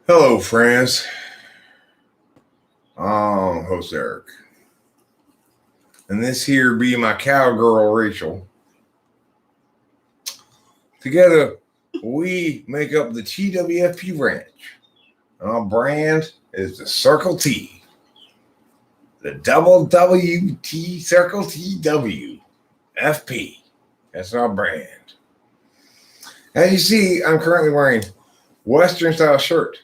Hello, friends. I'm host Eric, and this here be my cowgirl Rachel. Together, we make up the TWFP Ranch. Our brand is the Circle T, the double WT Circle TW FP. That's our brand. As you see, I'm currently wearing Western style shirt.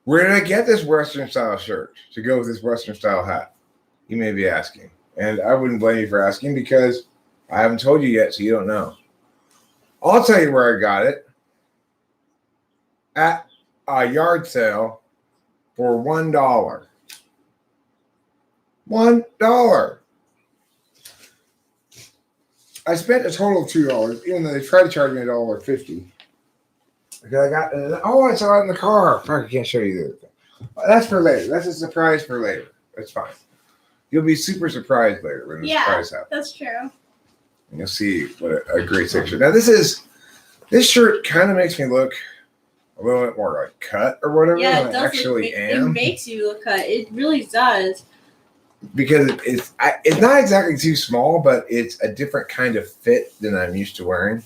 Where did I get this Western style shirt to go with this Western style hat? You may be asking. And I wouldn't blame you for asking because I haven't told you yet, so you don't know. I'll tell you where I got it. At a yard sale for $1. $1. I spent a total of $2, even though they tried to charge me $1.50. Because I saw it in the car. Fuck, I can't show you that. That's for later. That's a surprise for later. That's fine. You'll be super surprised later when the surprise happens. That's true. And you'll see what a great picture. Now this shirt kind of makes me look a little bit more like cut or whatever Yeah, than I actually am. It makes you look cut. It really does. Because it's not exactly too small, but it's a different kind of fit than I'm used to wearing.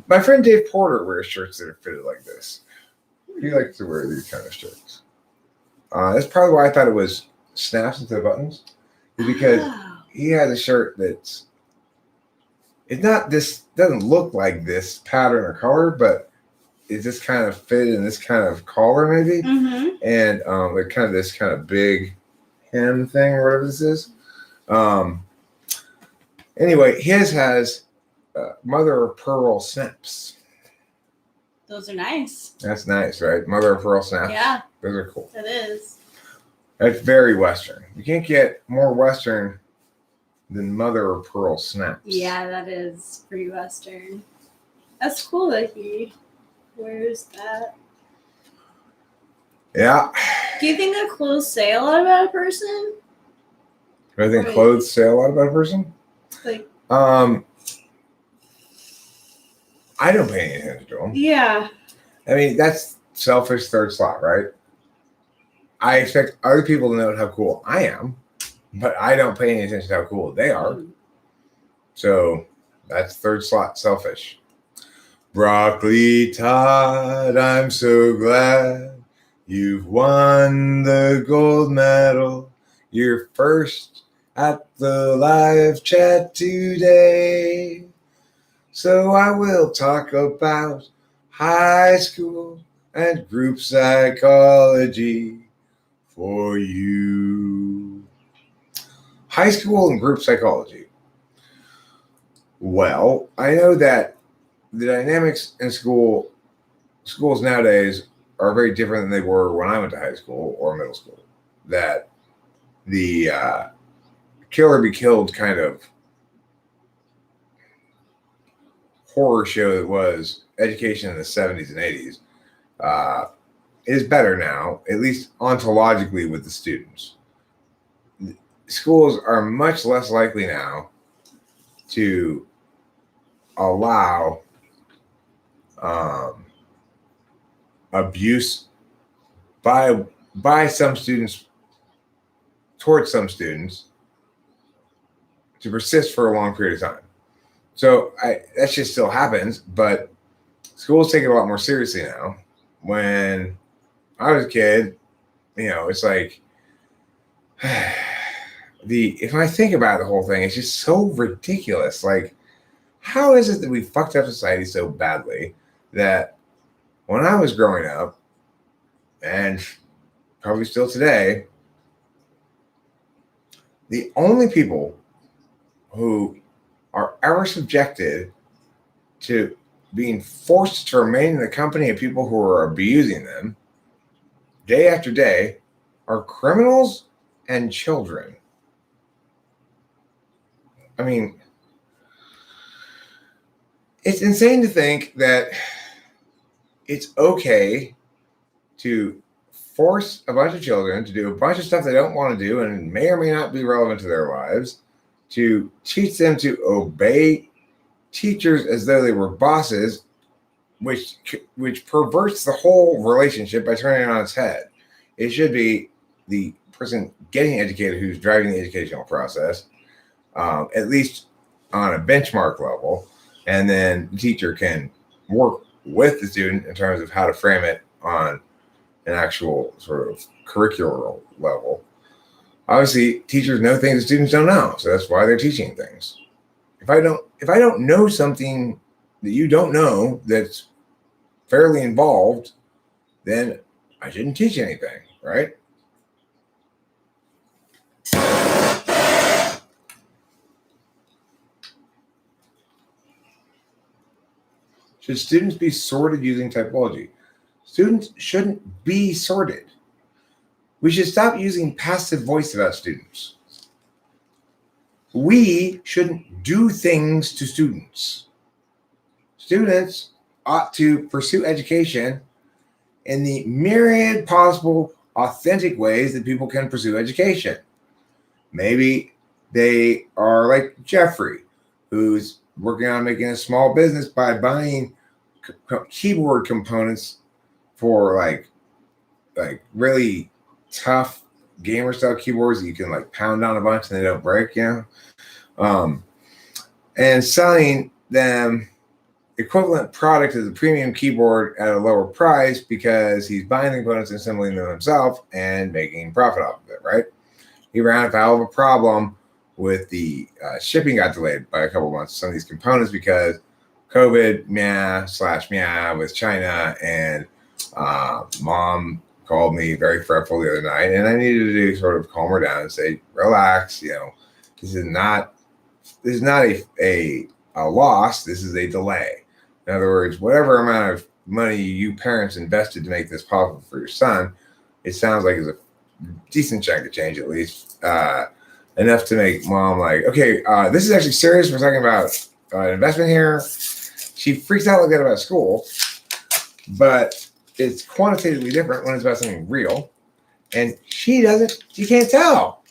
My friend Dave Porter wears shirts that are fitted like this. He likes to wear these kind of shirts. That's probably why I thought it was snaps instead of buttons. Because he has a shirt it's not this, doesn't look like this pattern or color, but it's just kind of fitted in this kind of collar maybe. Mm-hmm. And like kind of this kind of big hem thing or whatever this is. Anyway, his has mother of pearl snaps. Those are nice. That's nice, right? Mother of pearl snaps. Yeah. Those are cool. That is. That's very Western. You can't get more Western than mother of pearl snaps. Yeah, that is pretty Western. That's cool that he wears that. Yeah. Do you think that clothes say a lot about a person? Do I think clothes say a lot about a person? Like, I don't pay any attention to them. yeah. I mean, that's selfish third slot, right? I expect other people to know how cool I am, but I don't pay any attention to how cool they are. So that's third slot selfish. Broccoli Todd, I'm so glad you've won the gold medal. You're first at the live chat today. So I will talk about high school and group psychology for you. High school and group psychology. Well, I know that the dynamics in schools nowadays are very different than they were when I went to high school or middle school. That the kill or be killed kind of horror show that was education in the 70s and 80s is better now, at least ontologically with the students. Schools are much less likely now to allow abuse by some students towards some students to persist for a long period of time. So that shit still happens, but schools take it a lot more seriously now. When I was a kid, it's like if I think about the whole thing, it's just so ridiculous. Like, how is it that we fucked up society so badly that when I was growing up, and probably still today, the only people who are ever subjected to being forced to remain in the company of people who are abusing them day after day are criminals and children. I mean, it's insane to think that it's okay to force a bunch of children to do a bunch of stuff they don't want to do and may or may not be relevant to their lives, to teach them to obey teachers as though they were bosses which perverts the whole relationship by turning it on its head. It should be the person getting educated who's driving the educational process, at least on a benchmark level, and then the teacher can work with the student in terms of how to frame it on an actual sort of curricular level. Obviously, teachers know things the students don't know, so that's why they're teaching things. If I don't know something that you don't know that's fairly involved, then I shouldn't teach anything, right? Should students be sorted using typology? Students shouldn't be sorted. We should stop using passive voice about students. We shouldn't do things to students. Students ought to pursue education in the myriad possible authentic ways that people can pursue education. Maybe they are like Jeffrey, who's working on making a small business by buying keyboard components for like really tough gamer style keyboards that you can like pound on a bunch and they don't break, and selling them equivalent product as a premium keyboard at a lower price because he's buying the components and assembling them himself and making profit off of it, right? He ran afoul of a problem with the shipping got delayed by a couple of months, some of these components because COVID, meow with China, and mom called me very fretful the other night, and I needed to sort of calm her down and say, relax, this is not a loss, this is a delay. In other words, whatever amount of money you parents invested to make this possible for your son, it sounds like it's a decent chunk of change, at least enough to make mom like, okay, this is actually serious. We're talking about an investment here. She freaks out like that about school, but it's quantitatively different when it's about something real. And she can't tell.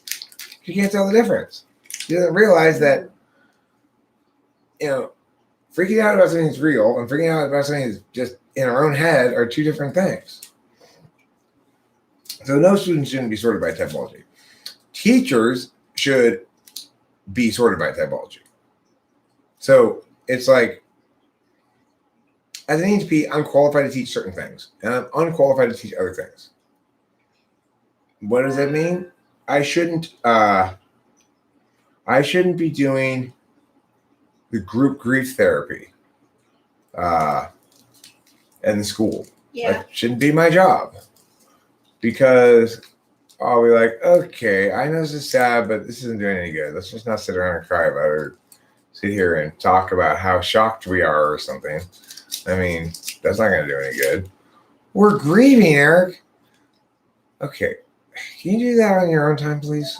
She can't tell the difference. She doesn't realize that, freaking out about something that's real and freaking out about something that's just in her own head are two different things. So no students shouldn't be sorted by typology. Teachers should be sorted by typology. So it's like, as an ENTP, I'm qualified to teach certain things, and I'm unqualified to teach other things. What does that mean? I shouldn't be doing the group grief therapy in the school. Yeah. That shouldn't be my job. Because I'll be like, okay, I know this is sad, but this isn't doing any good. Let's just not sit around and cry about it or sit here and talk about how shocked we are or something. I mean, that's not going to do any good. We're grieving, Eric. Okay. Can you do that on your own time, please?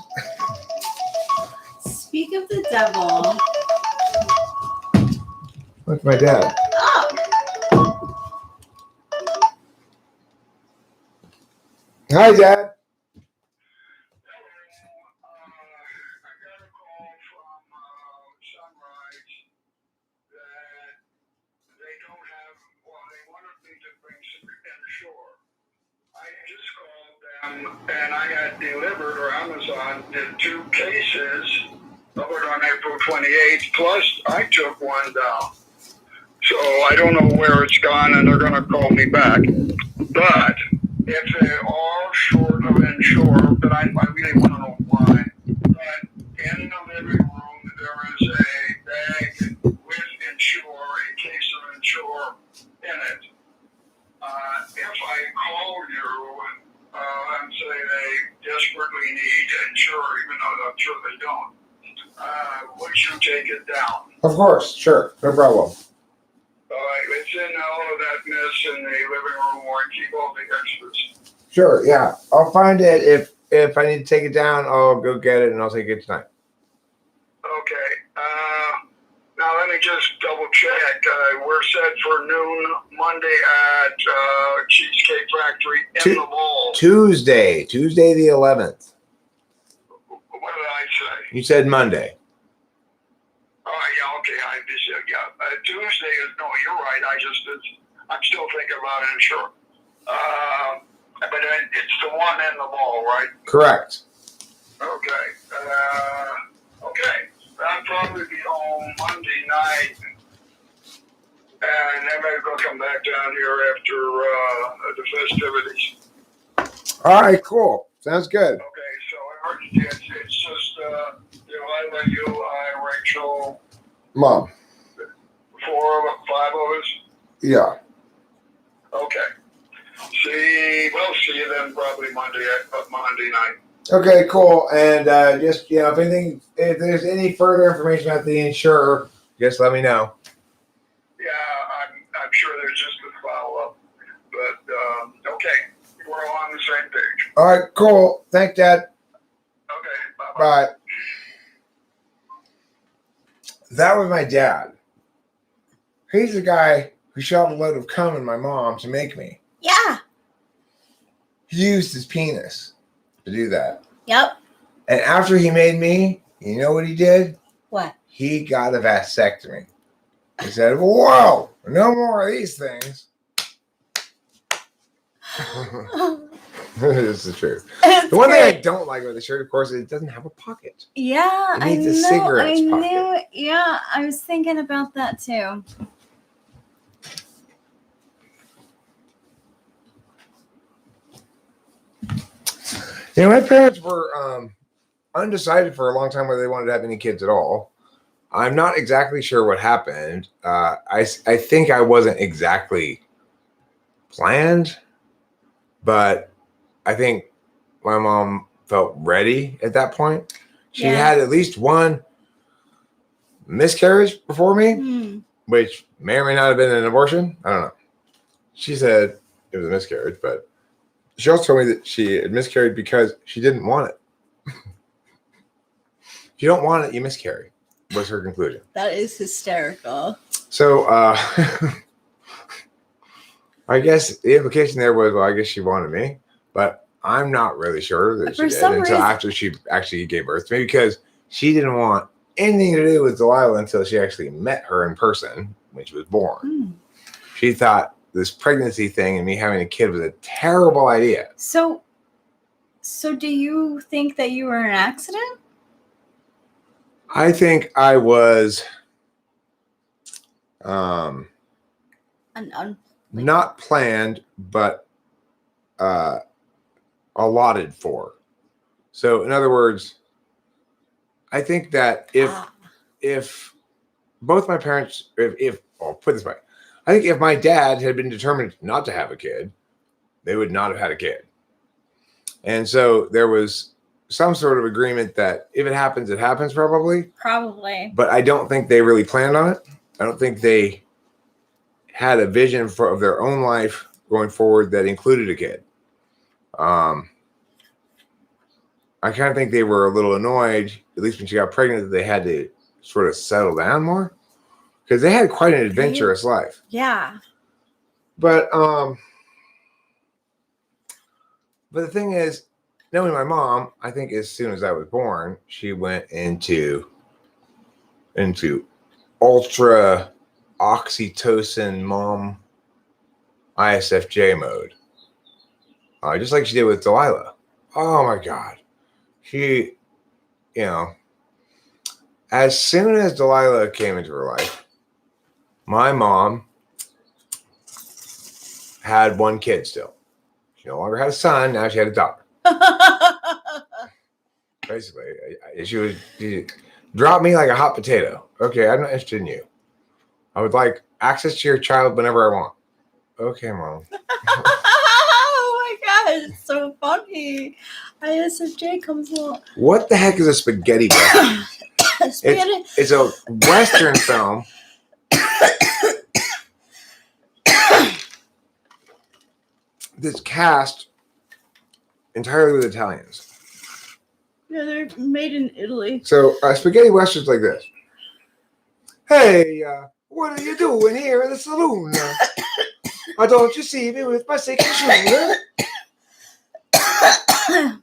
Speak of the devil. Look, my dad. Oh! Hi, Dad. And I had delivered, or Amazon did 2 cases delivered on April 28th, plus I took one down. So I don't know where it's gone, and they're going to call me back. But if they are short of Ensure, but I really want to know why. But in the living room, there is a bag with Ensure, a case of Ensure in it. If I call you and say they desperately need Ensure, even though I'm sure they don't, would you take it down? Of course, sure, no problem. It's in all of that mess in the living room where I keep all the extras. Sure, yeah. I'll find it. If I need to take it down, I'll go get it and I'll take it tonight. Okay. Now let me just double check. We're set for noon Monday at Cheesecake Factory in the mall. Tuesday the 11th. What did I say? You said Monday. Oh, yeah, okay. Tuesday is, no, you're right. I'm still thinking about insurance. But it's the one in the mall, right? Correct. Okay. Okay. I'll probably be home Monday night, and then maybe I'll come back down here after the festivities. All right, cool. Sounds good. Okay, so it's just Delilah, you, I, Rachel, Mom. 4, 5 of us. Yeah. Okay. We'll see you then probably Monday night. Okay, cool. And just if there's any further information about the insurer, just let me know. Yeah, I'm sure there's just a follow up, but okay, we're all on the same page. All right, cool. Thanks, Dad. Okay, bye. Bye. That was my dad. He's the guy who shoved a load of cum in my mom to make me. Yeah. He used his penis to do that. Yep. And after he made me, you know what he did? What? He got a vasectomy. He said, whoa, no more of these things. It's the truth. The one thing I don't like about the shirt, of course, is it doesn't have a pocket. Yeah, It needs a cigarettes pocket. Yeah, I was thinking about that too. You know, my parents were undecided for a long time whether they wanted to have any kids at all. I'm not exactly sure what happened. I think I wasn't exactly planned, but I think my mom felt ready at that point. She had at least one miscarriage before me, which may or may not have been an abortion. I don't know. She said it was a miscarriage, but she also told me that she had miscarried because she didn't want it. If you don't want it, you miscarry, was her conclusion. That is hysterical. So I guess the implication there was, well, I guess she wanted me, but I'm not really sure that she did until after she actually gave birth to me, because she didn't want anything to do with Delilah until she actually met her in person when she was born. She thought this pregnancy thing and me having a kid was a terrible idea. So do you think that you were an accident? I think I was not planned, but allotted for. So in other words, I think that if both my parents, I'll put it this way, I think if my dad had been determined not to have a kid, they would not have had a kid. And so there was some sort of agreement that if it happens, it happens probably. Probably. But I don't think they really planned on it. I don't think they had a vision of their own life going forward that included a kid. I kind of think they were a little annoyed, at least when she got pregnant, that they had to sort of settle down more, because they had quite an adventurous life. Yeah. But the thing is, knowing my mom, I think as soon as I was born, she went into ultra oxytocin mom ISFJ mode. Just like she did with Delilah. Oh my God. She, as soon as Delilah came into her life, my mom had one kid still. She no longer had a son. Now she had a daughter. Basically, she dropped me like a hot potato. Okay, I'm not interested in you. I would like access to your child whenever I want. Okay, Mom. Oh my God, it's so funny. ISFJ comes along. What the heck is a spaghetti western? It's a Western film. That's cast entirely with Italians. Yeah, they're made in Italy. So spaghetti westerns like this. Hey, what are you doing here in the saloon? Don't you see me with my second shoe? And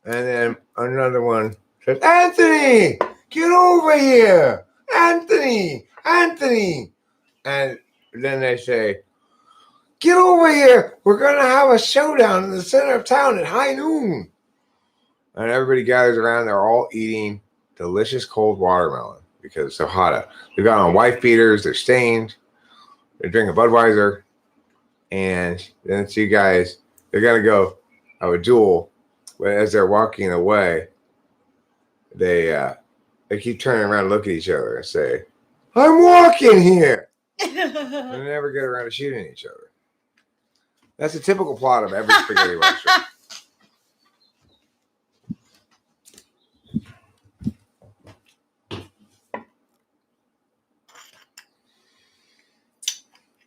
then another one says, Anthony, get over here. Anthony. And then they say, Get over here. We're going to have a showdown in the center of town at high noon. And everybody gathers around. They're all eating delicious cold watermelon because it's so hot out. They've got on wife beaters. They're stained. They're drinking Budweiser. And then 2 guys, they're going to go have a duel. But as they're walking away, they keep turning around and look at each other and say, I'm walking here. And they never get around to shooting each other. That's a typical plot of every spaghetti western.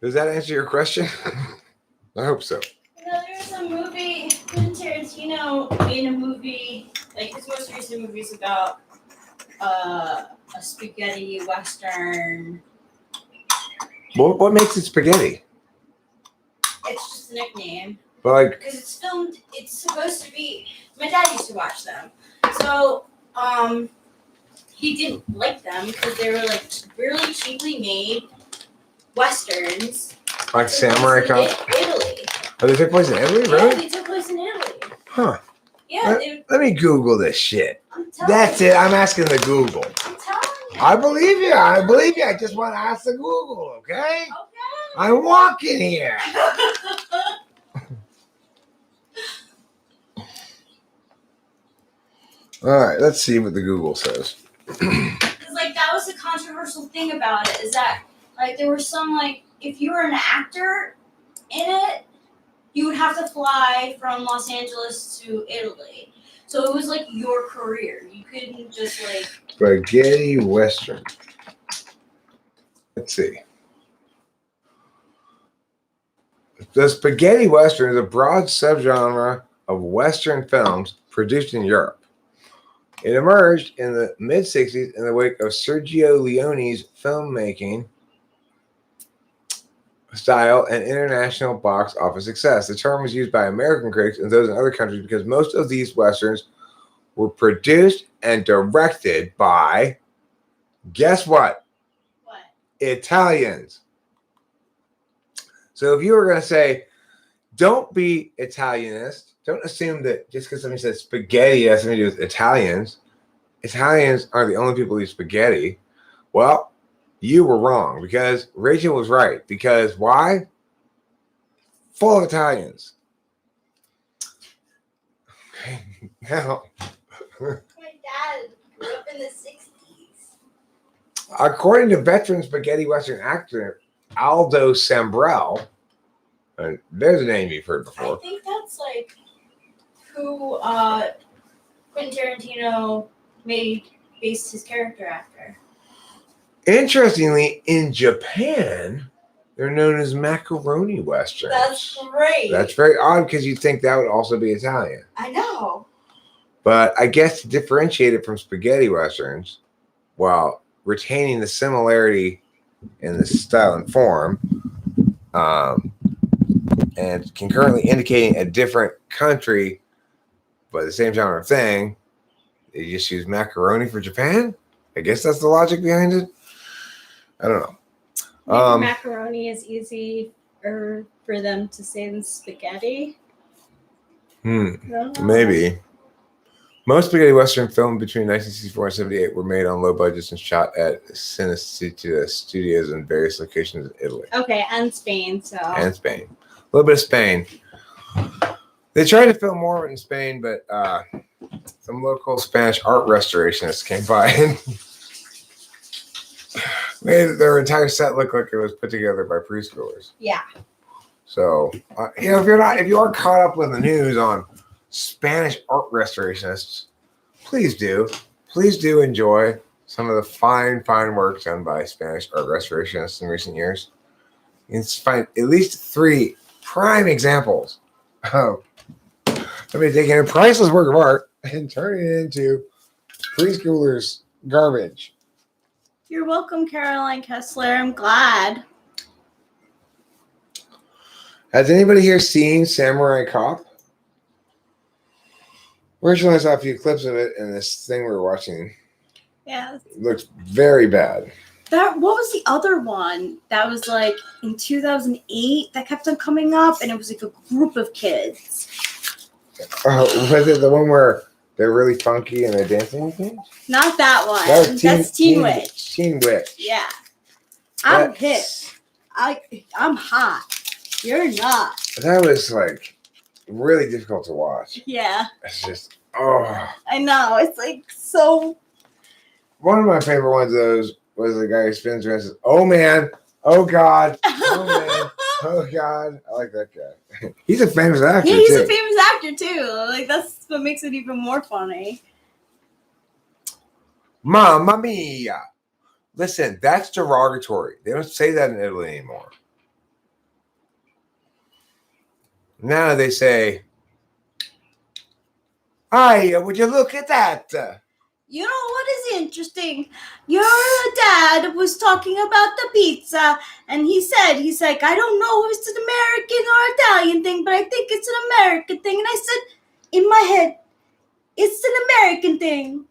Does that answer your question? I hope so. There's a movie, Tarantino made a movie, like his most recent movie is about a spaghetti western. What makes it spaghetti? It's just a nickname. But like, because it's filmed, it's supposed to be. My dad used to watch them, so he didn't like them because they were like really cheaply made westerns. Like Samurai Cop? Italy. Oh, they took place in Italy, Yeah, really? they took place in Italy. Huh. Yeah, Let me Google this shit. I'm telling That's you. it. I'm asking the Google. I'm telling you. I believe you. I believe you. I just want to ask the Google, okay? Okay. I'm walking here. All right, let's see what the Google says. Because like that was the controversial thing about it is that like there were some like if you were an actor in it, you would have to fly from Los Angeles to Italy. So it was like your career. You couldn't just like Spaghetti Western. Let's see. The spaghetti Western is a broad subgenre of Western films produced in Europe. It emerged in the mid-'60s in the wake of Sergio Leone's filmmaking style and international box office success. The term was used by American critics and those in other countries because most of these Westerns were produced and directed by, guess what? what? Italians. So if you were going to say, don't be Italianist, don't assume that just because somebody says spaghetti has something to do with Italians. Italians are the only people who eat spaghetti. Well, you were wrong because Rachel was right. Because why? Full of Italians. Okay, now. My dad grew up in the 60s. According to veteran spaghetti Western actor Aldo Sambrell, and there's a name you've heard I before. think that's like who Quentin Tarantino based his character after. Interestingly, in Japan, they're known as macaroni westerns. That's great. That's very odd because you'd think that would also be Italian. I know. But I guess to differentiate it from spaghetti westerns, while retaining the similarity in the style and form, and concurrently indicating a different country, but the same genre of thing, they just use macaroni for Japan? I guess that's the logic behind it. I don't know. Maybe macaroni is easier for them to say than spaghetti. Maybe. Most spaghetti western filmed between 1964 and 78 were made on low budgets and shot at Cinecittà studios in various locations in Italy. Okay, and Spain, so. And Spain. A little bit of Spain. They tried to film more of it in Spain, but some local Spanish art restorationists came by and made their entire set look like it was put together by preschoolers. Yeah. So, if you are caught up with the news on Spanish art restorationists, please do enjoy some of the fine work done by Spanish art restorationists in recent years. You can find at least 3 prime examples of somebody taking a priceless work of art and turning it into preschoolers' garbage. You're welcome, Caroline Kessler. I'm glad. Has anybody here seen Samurai Cop? Originally, I saw a few clips of it, and this thing we were watching Yeah. looks very bad. What was the other one that was like in 2008 that kept on coming up, and it was like a group of kids. Was it the one where they're really funky and they're dancing with me? Not that one. That's Teen Witch. Teen Witch. Yeah. I'm hip. I'm hot. You're not. That was like really difficult to watch. Yeah. It's just I know. It's like so. One of my favorite ones of those was the guy who spins around and says, "Oh man, oh god, oh man, oh god." I like that guy. He's a famous actor. Yeah, he's too. a famous actor too. Like that's what makes it even more funny. Mamma mia. Listen, that's derogatory. They don't say that in Italy anymore. Now they say, "Hi, would you look at that?" You know what is interesting? Your dad was talking about the pizza, and he's like, I don't know if it's an American or Italian thing, but I think it's an American thing. And I said, in my head, it's an American thing.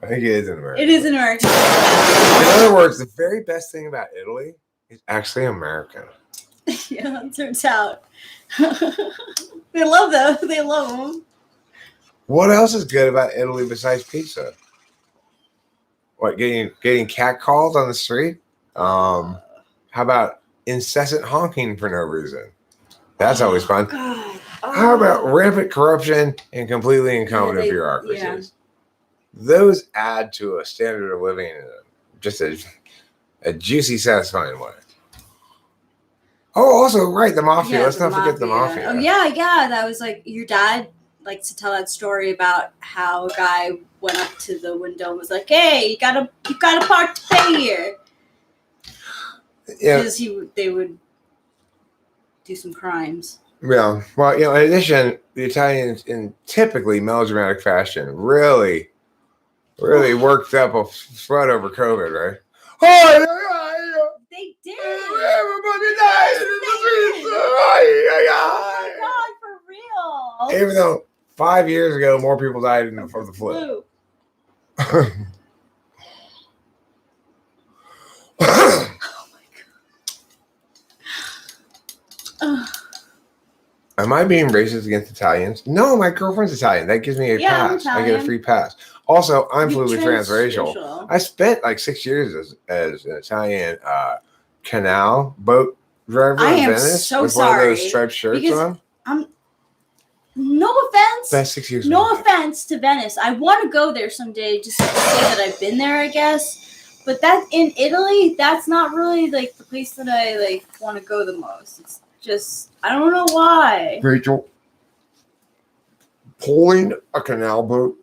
I think it is an American. It is an American thing. In other words, the very best thing about Italy is actually American. Yeah, it turns out. They love them. They love them. What else is good about Italy besides pizza? What, getting catcalled on the street? How about incessant honking for no reason? That's always fun. God. How about rampant corruption and completely incompetent bureaucracies? Yeah. Those add to a standard of living in just a juicy, satisfying way. Oh, also, right, the mafia. Let's not forget the mafia. Oh, yeah. That was like your dad likes to tell that story about how a guy went up to the window and was like, "Hey, you got a part to pay here." Yeah, because they would do some crimes. Yeah. Well, in addition, the Italians, in typically melodramatic fashion, really worked up a sweat over COVID, right? They did. Everybody died in the streets. Oh my God, for real. Even though 5 years ago, more people died of the flu. Am I being racist against Italians? No, my girlfriend's Italian. That gives me a pass. I get a free pass. Also, I'm fluidly transracial. I spent like 6 years as an Italian canal boat driver in Venice with one of those striped shirts on. No offense. That's 6 years. No offense to Venice. I want to go there someday just to say that I've been there, I guess. But that in Italy, that's not really like the place that I like want to go the most. It's just I don't know why. Rachel, pulling a canal boat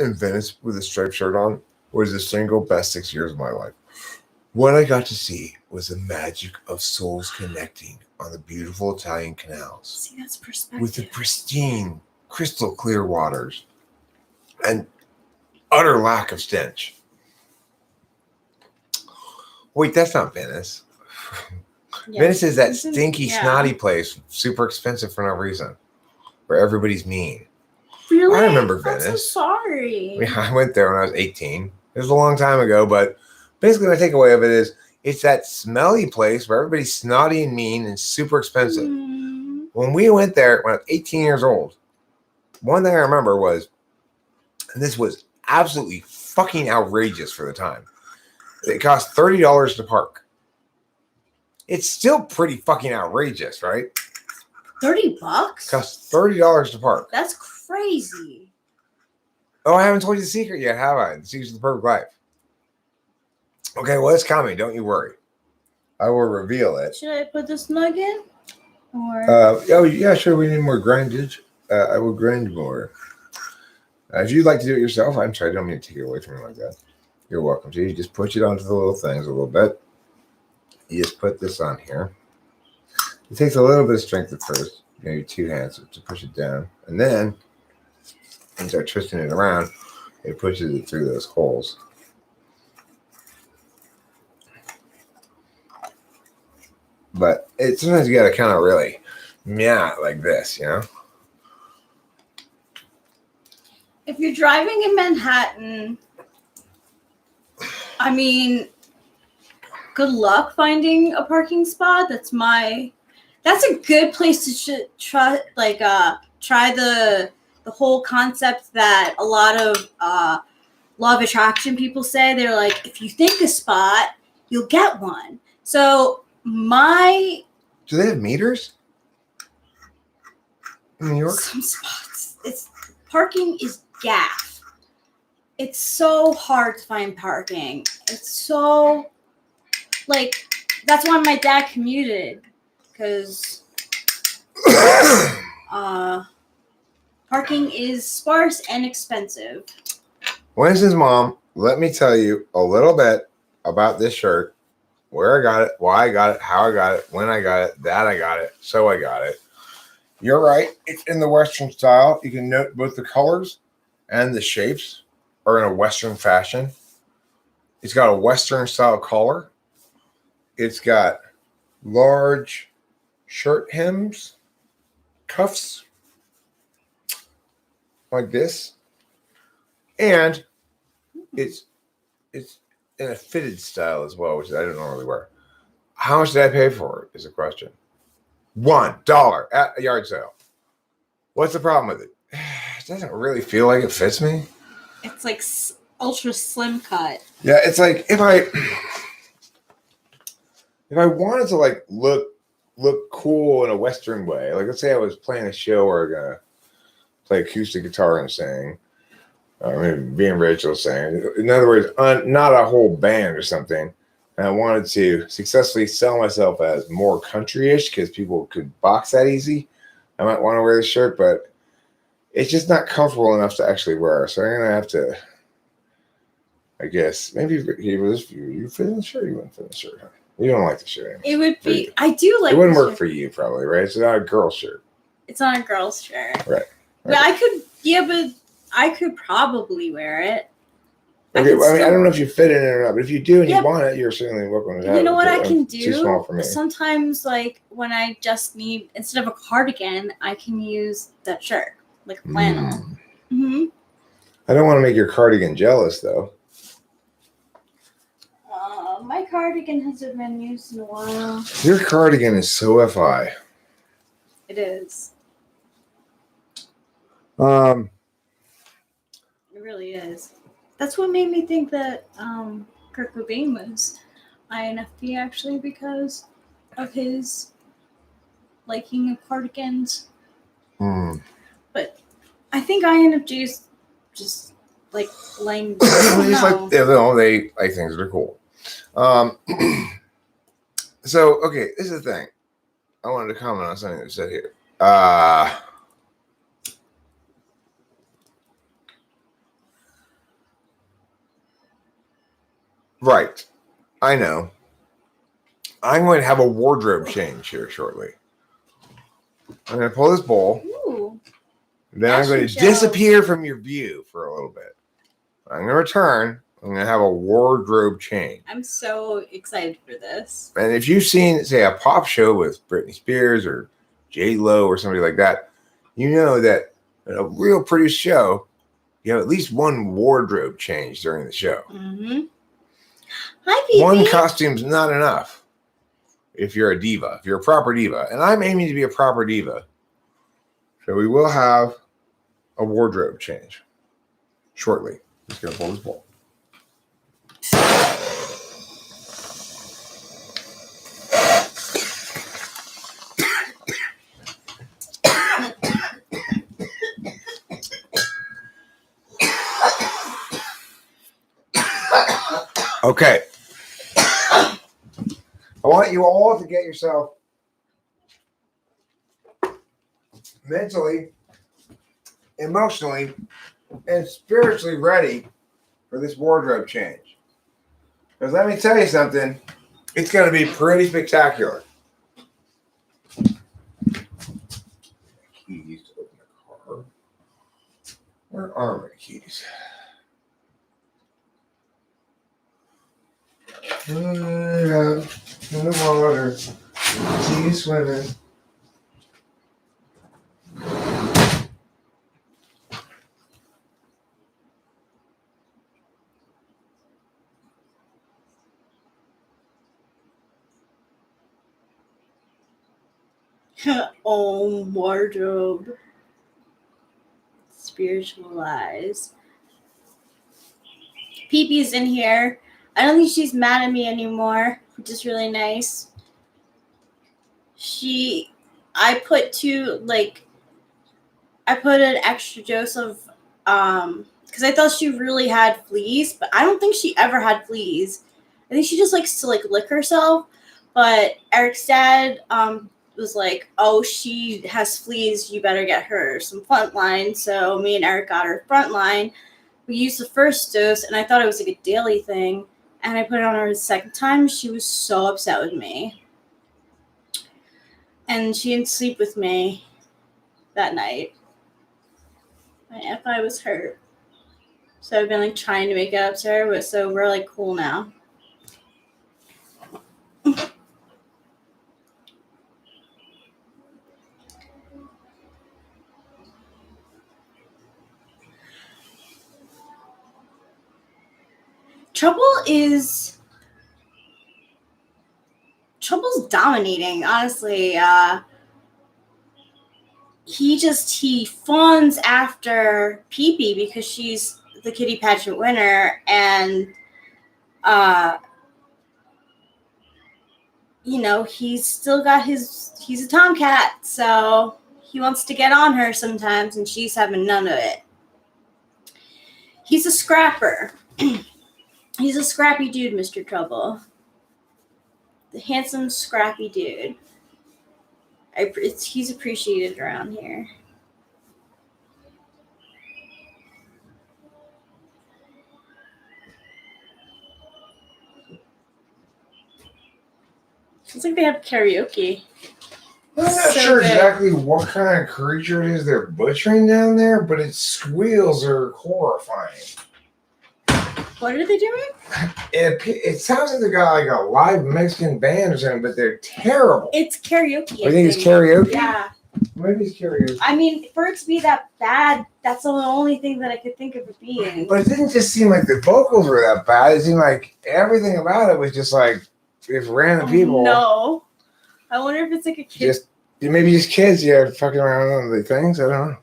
in Venice with a striped shirt on was the single best 6 years of my life. What I got to see was the magic of souls connecting on the beautiful Italian canals. See, that's perspective. With the pristine, crystal clear waters and utter lack of stench. Wait, that's not Venice. Yeah. Venice is that stinky, snotty place, super expensive for no reason, where everybody's mean. Really? I remember Venice. I'm so sorry. I went there when I was 18. It was a long time ago, but basically my takeaway of it is it's that smelly place where everybody's snotty and mean and super expensive. When we went there when I was 18 years old, one thing I remember was, and this was absolutely fucking outrageous for the time, it cost $30 to park. It's still pretty fucking outrageous, right? $30? Costs $30 to park. That's crazy. Oh, I haven't told you the secret yet, have I? The secret of the perfect life. Okay, well, it's coming. Don't you worry. I will reveal it. Should I put this nug in? Or? Oh, yeah, sure. We need more grindage. I will grind more. If you'd like to do it yourself, I'm sorry. I don't mean to take it away from you like that. You're welcome to. You just push it onto the little things a little bit. You just put this on here. It takes a little bit of strength at first. Maybe 2 hands to push it down. And then, when you start twisting it around, it pushes it through those holes. But sometimes you gotta kind of really like this, you know? If you're driving in Manhattan I mean, good luck finding a parking spot. That's a good place to try the whole concept that a lot of law of attraction people say. They're like, if you think a spot, you'll get one. So Do they have meters in New York? some spots, parking is gaff. It's so hard to find parking. It's so that's why my dad commuted, because parking is sparse and expensive. Winston's mom, let me tell you a little bit about this shirt, where I got it, why I got it, how I got it, when I got it, that I got it, so I got it. You're right. It's in the Western style. You can note both the colors and the shapes are in a Western fashion. It's got a Western style collar. It's got large shirt hems, cuffs like this, and it's in a fitted style as well, which I don't normally wear. How much did I pay for it is the question. $1 at a yard sale. What's the problem with it? It doesn't really feel like it fits me. It's like ultra slim cut. Yeah, it's like if I wanted to like look cool in a Western way, like let's say I was playing a show where I'm gonna play acoustic guitar and sing, or maybe me and Rachel sang. In other words, not a whole band or something. And I wanted to successfully sell myself as more country-ish because people could box that easy. I might want to wear the shirt, but it's just not comfortable enough to actually wear. So I'm gonna have to, I guess, maybe you fit in the shirt. You wouldn't fit in the shirt, huh? You don't like the shirt anymore. It would be. I do like. It wouldn't work for you, probably, right? It's not a girl shirt. It's not a girl's shirt. Right. But I could. Yeah, but I could probably wear it. Okay, well, I mean, I don't know if you fit in it or not, but if you do and you want it, you're certainly welcome to have it. You know what I can do? It's too small for me. Sometimes, like, when I just need, instead of a cardigan, I can use that shirt, like a flannel. Mm-hmm. I don't want to make your cardigan jealous, though. My cardigan hasn't been used in a while. Your cardigan is so FI. It is. It really is. That's what made me think that Kurt Cobain was INFP, actually, because of his liking of cardigans. But I think INFJs just like lame. They like things that are cool. So, okay, this is the thing. I wanted to comment on something that was said here. Right. I know. I'm going to have a wardrobe change here shortly. I'm going to pull this bowl. Ooh. Then I'm going to disappear from your view for a little bit. I'm going to return. I'm going to have a wardrobe change. I'm so excited for this. And if you've seen, say, a pop show with Britney Spears or J-Lo or somebody like that, you know that in a real produced show, you have at least one wardrobe change during the show. Mm-hmm. Hi, Phoebe. One costume's not enough if you're a diva, if you're a proper diva. And I'm aiming to be a proper diva. So we will have a wardrobe change shortly. Just going to pull this bowl. Okay. I want you all to get yourself mentally, emotionally, and spiritually ready for this wardrobe change. Because let me tell you something, it's going to be pretty spectacular. Keys to open the car. Where are my keys? Out in the water, keys swimming. Wardrobe. Spiritualize. Pee-Pee's in here. I don't think she's mad at me anymore, which is really nice. I put an extra dose of, because I thought she really had fleas, but I don't think she ever had fleas. I think she just likes to lick herself. But Eric's dad was like, "Oh, she has fleas. You better get her some Frontline." So me and Eric got her Frontline. We used the first dose, and I thought it was a daily thing. And I put it on her the second time. She was so upset with me, and she didn't sleep with me that night. My FI was hurt. So I've been trying to make it up to her, but so we're cool now. Trouble's dominating, honestly. He fawns after Pee-Pee because she's the kitty pageant winner, and he's still got he's a tomcat, so he wants to get on her sometimes, and she's having none of it. He's a scrapper. He's a scrappy dude, Mr. Trouble. The handsome, scrappy dude. He's appreciated around here. Sounds like they have karaoke. I'm not sure exactly what kind of creature it is they're butchering down there, but its squeals are horrifying. What are they doing? It sounds like they got a live Mexican band or something, but they're terrible. It's karaoke. I think it's karaoke? Yeah. Maybe it's karaoke. I mean, for it to be that bad, that's the only thing that I could think of it being. But it didn't just seem like the vocals were that bad. It seemed like everything about it was just random people. No. I wonder if it's a kid. Maybe just kids, fucking around on the things. I don't know.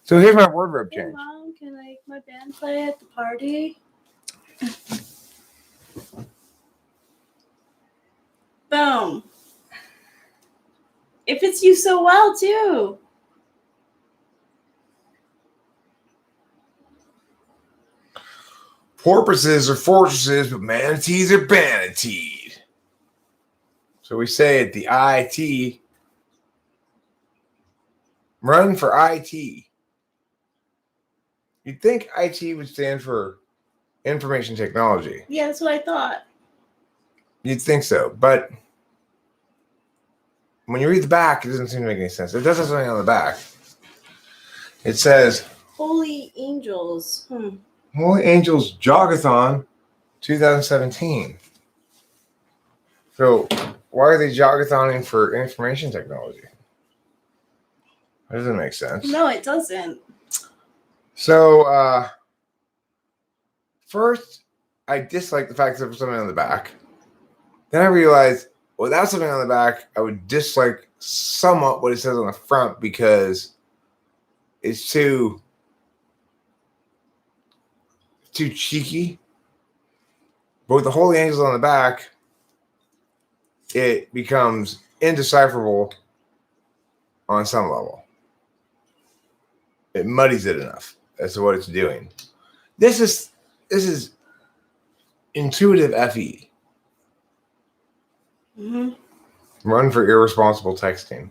So here's my wardrobe change. Hey, Mom, can my band play at the party? Boom. It fits you so well, too. Porpoises are fortresses, but manatees are banities. So we say at the IT, run for IT. You'd think IT would stand for information technology. Yeah, that's what I thought. You'd think so, but when you read the back, it doesn't seem to make any sense. It does have something on the back. It says, Holy Angels. Holy Angels Jogathon 2017. So why are they jogathoning for information technology? That doesn't make sense. No, it doesn't. So, first, I disliked the fact that there was something on the back. Then I realized, without something on the back, I would dislike somewhat what it says on the front because it's too cheeky. But with the Holy Angels on the back, it becomes indecipherable on some level. It muddies it enough as to what it's doing. This is intuitive FE. Mm-hmm. Run for irresponsible texting.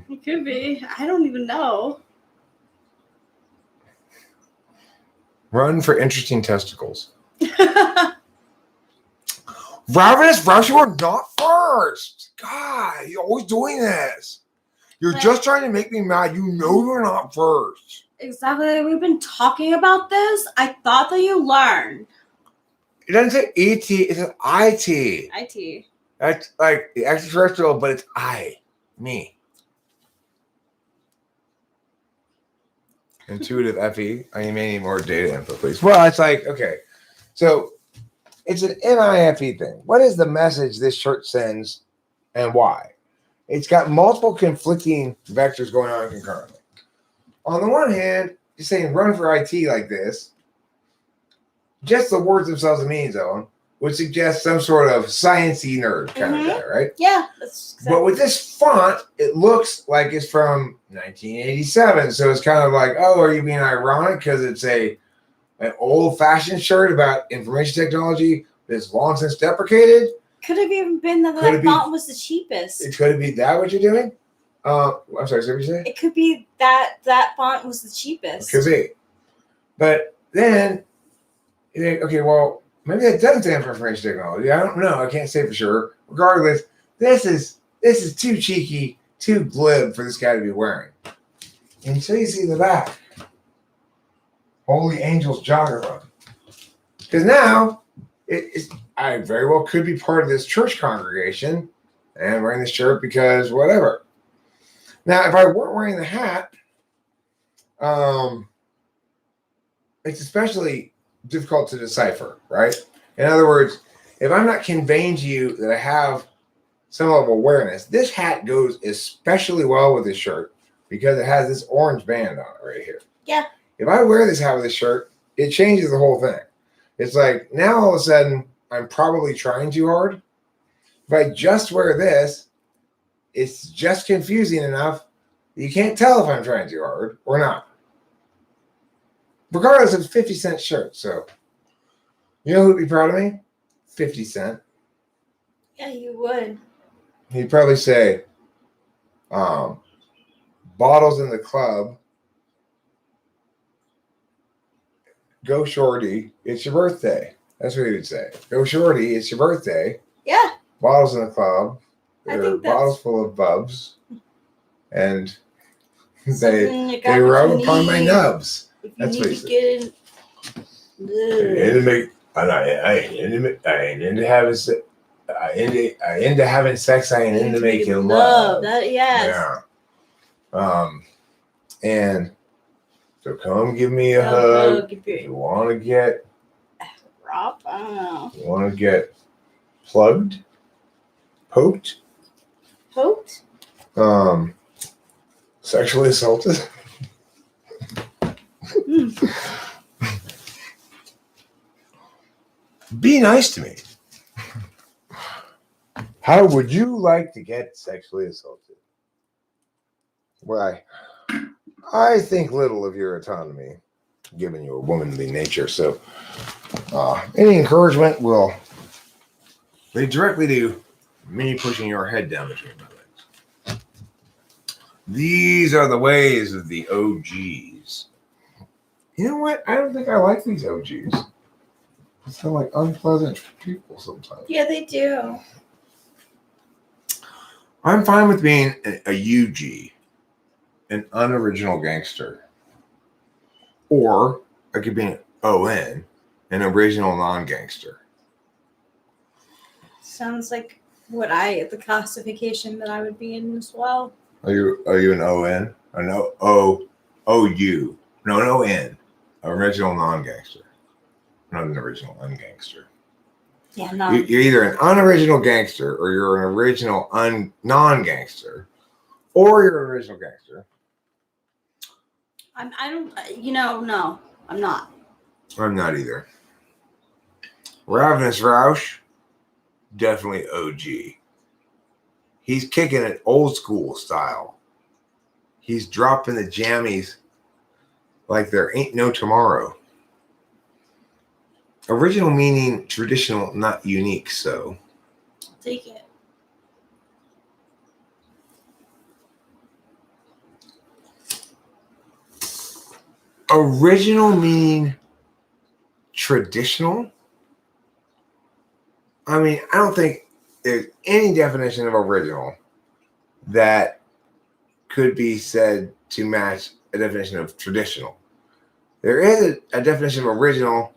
It could be. I don't even know. Run for interesting testicles. Ravenous Rush, you are not first. God, you're always doing this. You're just trying to make me mad. You know you're not first. Exactly. We've been talking about this. I thought that you learned. It doesn't say ET, it says IT. IT. That's like the extraterrestrial, but it's me. Intuitive FE. I may need more data info, please. Well, it's okay. So it's an NIFE thing. What is the message this shirt sends and why? It's got multiple conflicting vectors going on concurrently. On the one hand, you're saying run for IT like this. Just the words themselves, the meaning zone, would suggest some sort of sciencey nerd kind of guy, right? Yeah. That's exactly. But with this font, it looks like it's from 1987. So it's kind of like, oh, are you being ironic because it's an old-fashioned shirt about information technology that's long since deprecated? Could have even been that font was the cheapest. It could be that what you're doing? I'm sorry, what did you say? It could be that font was the cheapest. Could be. But then, okay, well, maybe that doesn't stand for information technology. I don't know. I can't say for sure. Regardless, this is too cheeky, too glib for this guy to be wearing. Until you see the back. Holy Angels Jogger Run. Because now, I very well could be part of this church congregation and wearing this shirt because whatever. Now, if I weren't wearing the hat, it's especially difficult to decipher, right? In other words, if I'm not conveying to you that I have some level of awareness, this hat goes especially well with this shirt because it has this orange band on it right here. Yeah. If I wear this hat with this shirt, it changes the whole thing. It's like now all of a sudden I'm probably trying too hard. If I just wear this, it's just confusing enough that you can't tell if I'm trying too hard or not. Regardless, it's a 50-cent shirt. So, you know who'd be proud of me? 50 Cent. Yeah, you would. He'd probably say, bottles in the club. Go shorty, it's your birthday. That's what he would say. Go shorty, it's your birthday. Yeah. Bottles in the club. I They're think that's bottles full of bubs. And they rub upon my nubs. That's what he said. I ain't into having sex. I into having sex. I ain't into making love. That, yes. Yeah. And so come give me a hug. If you want to get Rob, I don't know. You want to get plugged, poked, sexually assaulted. Be nice to me. How would you like to get sexually assaulted? Well, I think little of your autonomy, given your womanly nature. So, any encouragement will lead directly to me pushing your head down between my legs. These are the ways of the OGs. You know what? I don't think I like these OGs. They sound like unpleasant people sometimes. Yeah, they do. I'm fine with being a UG, an unoriginal gangster. Or I could be an ON, an original non-gangster. Sounds like the classification that I would be in as well. Are you an ON? Or no? OU. No, an ON. Original non-gangster. Not an original ungangster. Yeah, no. You're either an unoriginal gangster or you're an original non-gangster, or you're an original gangster. No, I'm not. I'm not either. Ravenous Roush, definitely OG. He's kicking it old school style. He's dropping the jammies like there ain't no tomorrow. Original meaning traditional, not unique, so. Take it. Original meaning traditional? I mean, I don't think there's any definition of original that could be said to match a definition of traditional. There is a definition of original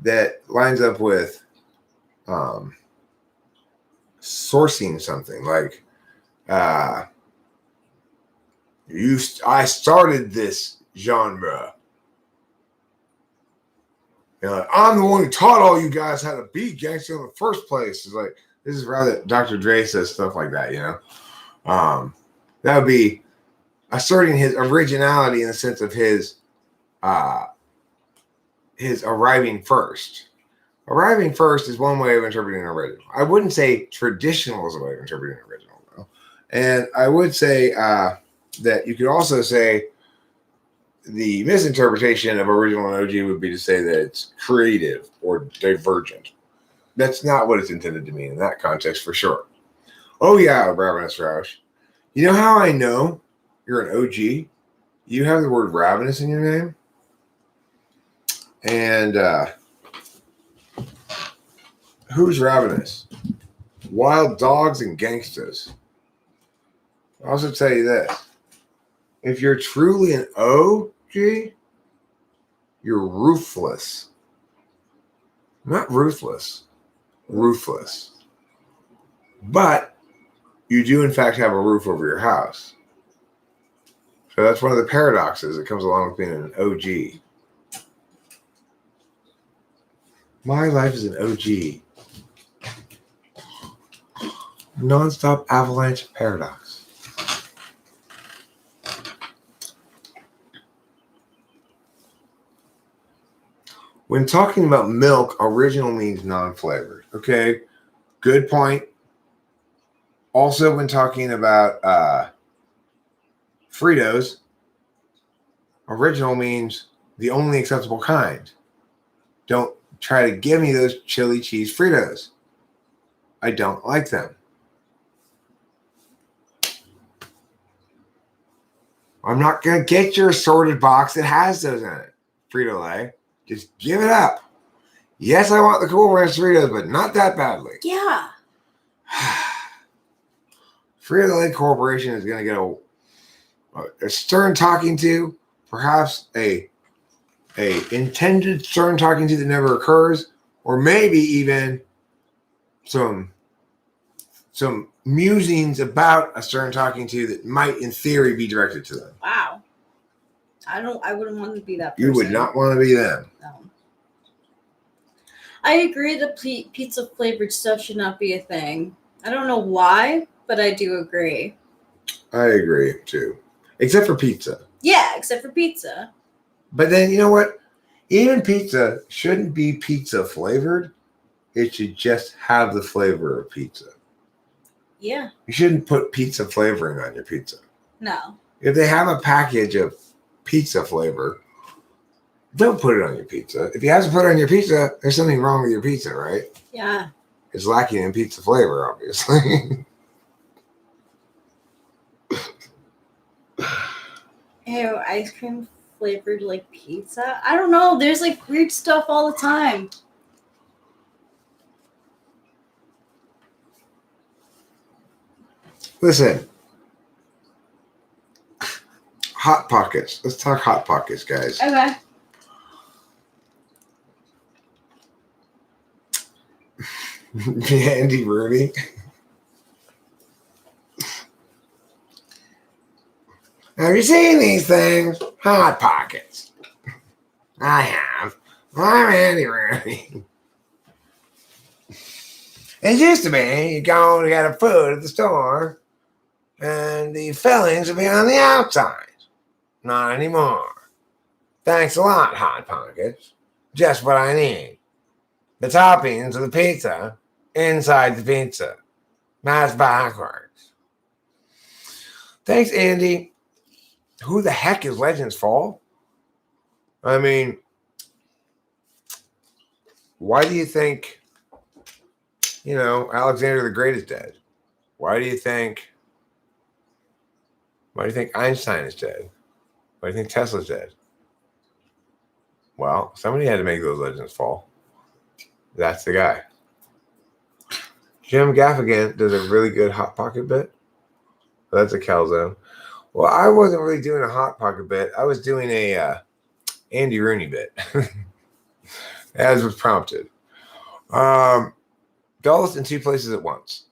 that lines up with sourcing something like I started this genre I'm the one who taught all you guys how to be gangster in the first place. It's like, this is rather Dr. Dre says stuff like that, that would be asserting his originality in the sense of his arriving first. Arriving first is one way of interpreting an original. I wouldn't say traditional is a way of interpreting an original, though. And I would say that you could also say the misinterpretation of original and OG would be to say that it's creative or divergent. That's not what it's intended to mean in that context, for sure. Oh, yeah, Ravenous Roush. You know how I know you're an OG? You have the word ravenous in your name. And who's ravenous? Wild dogs and gangsters. I'll also tell you this. If you're truly an OG, you're ruthless. Not ruthless. Ruthless. But you do, in fact, have a roof over your house. So that's one of the paradoxes that comes along with being an OG. My life is an OG. Non-stop avalanche paradox. When talking about milk, original means non-flavored. Okay, good point. Also, when talking about Fritos, original means the only acceptable kind. Don't try to give me those chili cheese Fritos. I don't like them. I'm not going to get your assorted box that has those in it. Frito-Lay. Just give it up. Yes, I want the Cool Ranch Doritos, but not that badly. Yeah. Frito-Lay Corporation is going to get a stern talking to, perhaps a intended stern talking to that never occurs, or maybe even some musings about a stern talking to that might, in theory, be directed to them. Wow. I wouldn't want to be that person. You would not want to be them. No. I agree that pizza flavored stuff should not be a thing. I don't know why, but I do agree. I agree, too. Except for pizza. Yeah, except for pizza. But then, you know what? Even pizza shouldn't be pizza flavored. It should just have the flavor of pizza. Yeah. You shouldn't put pizza flavoring on your pizza. No. If they have a package of pizza flavor, don't put it on your pizza. If you have to put it on your pizza, there's something wrong with your pizza, right? Yeah. It's lacking in pizza flavor, obviously. Ew, ice cream flavored like pizza? I don't know. There's like weird stuff all the time. Listen. Hot Pockets. Let's talk Hot Pockets, guys. Okay. Andy Rooney. Have you seen these things? Hot Pockets. I have. I'm Andy Rooney. It used to be you go to get a food at the store and the fillings would be on the outside. Not anymore. Thanks a lot, Hot Pockets. Just what I need. The toppings of the pizza inside the pizza. That's backwards. Thanks, Andy. Who the heck is Legends Fall? I mean, why do you think, Alexander the Great is dead? Why do you think Einstein is dead? Why do you think Tesla's dead? Well, somebody had to make those legends fall. That's the guy. Jim Gaffigan does a really good Hot Pocket bit. That's a calzone. Well, I wasn't really doing a Hot Pocket bit. I was doing a Andy Rooney bit, as was prompted. Dulles in two places at once.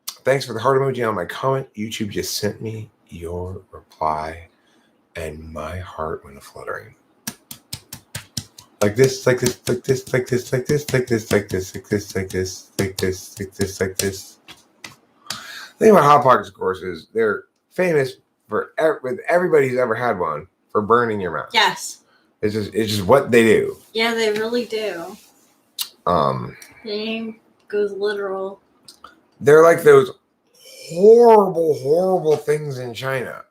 Thanks for the heart emoji on my comment. YouTube just sent me your reply, and my heart went a fluttering. Like this, like this, like this, like this, like this, like this, like this, like this, like this, like this, like this, like this. The thing about Hot Pockets, of course, is they're famous for with everybody who's ever had one for burning your mouth. Yes. It's just what they do. Yeah, they really do. The name goes literal. They're like those horrible things in China.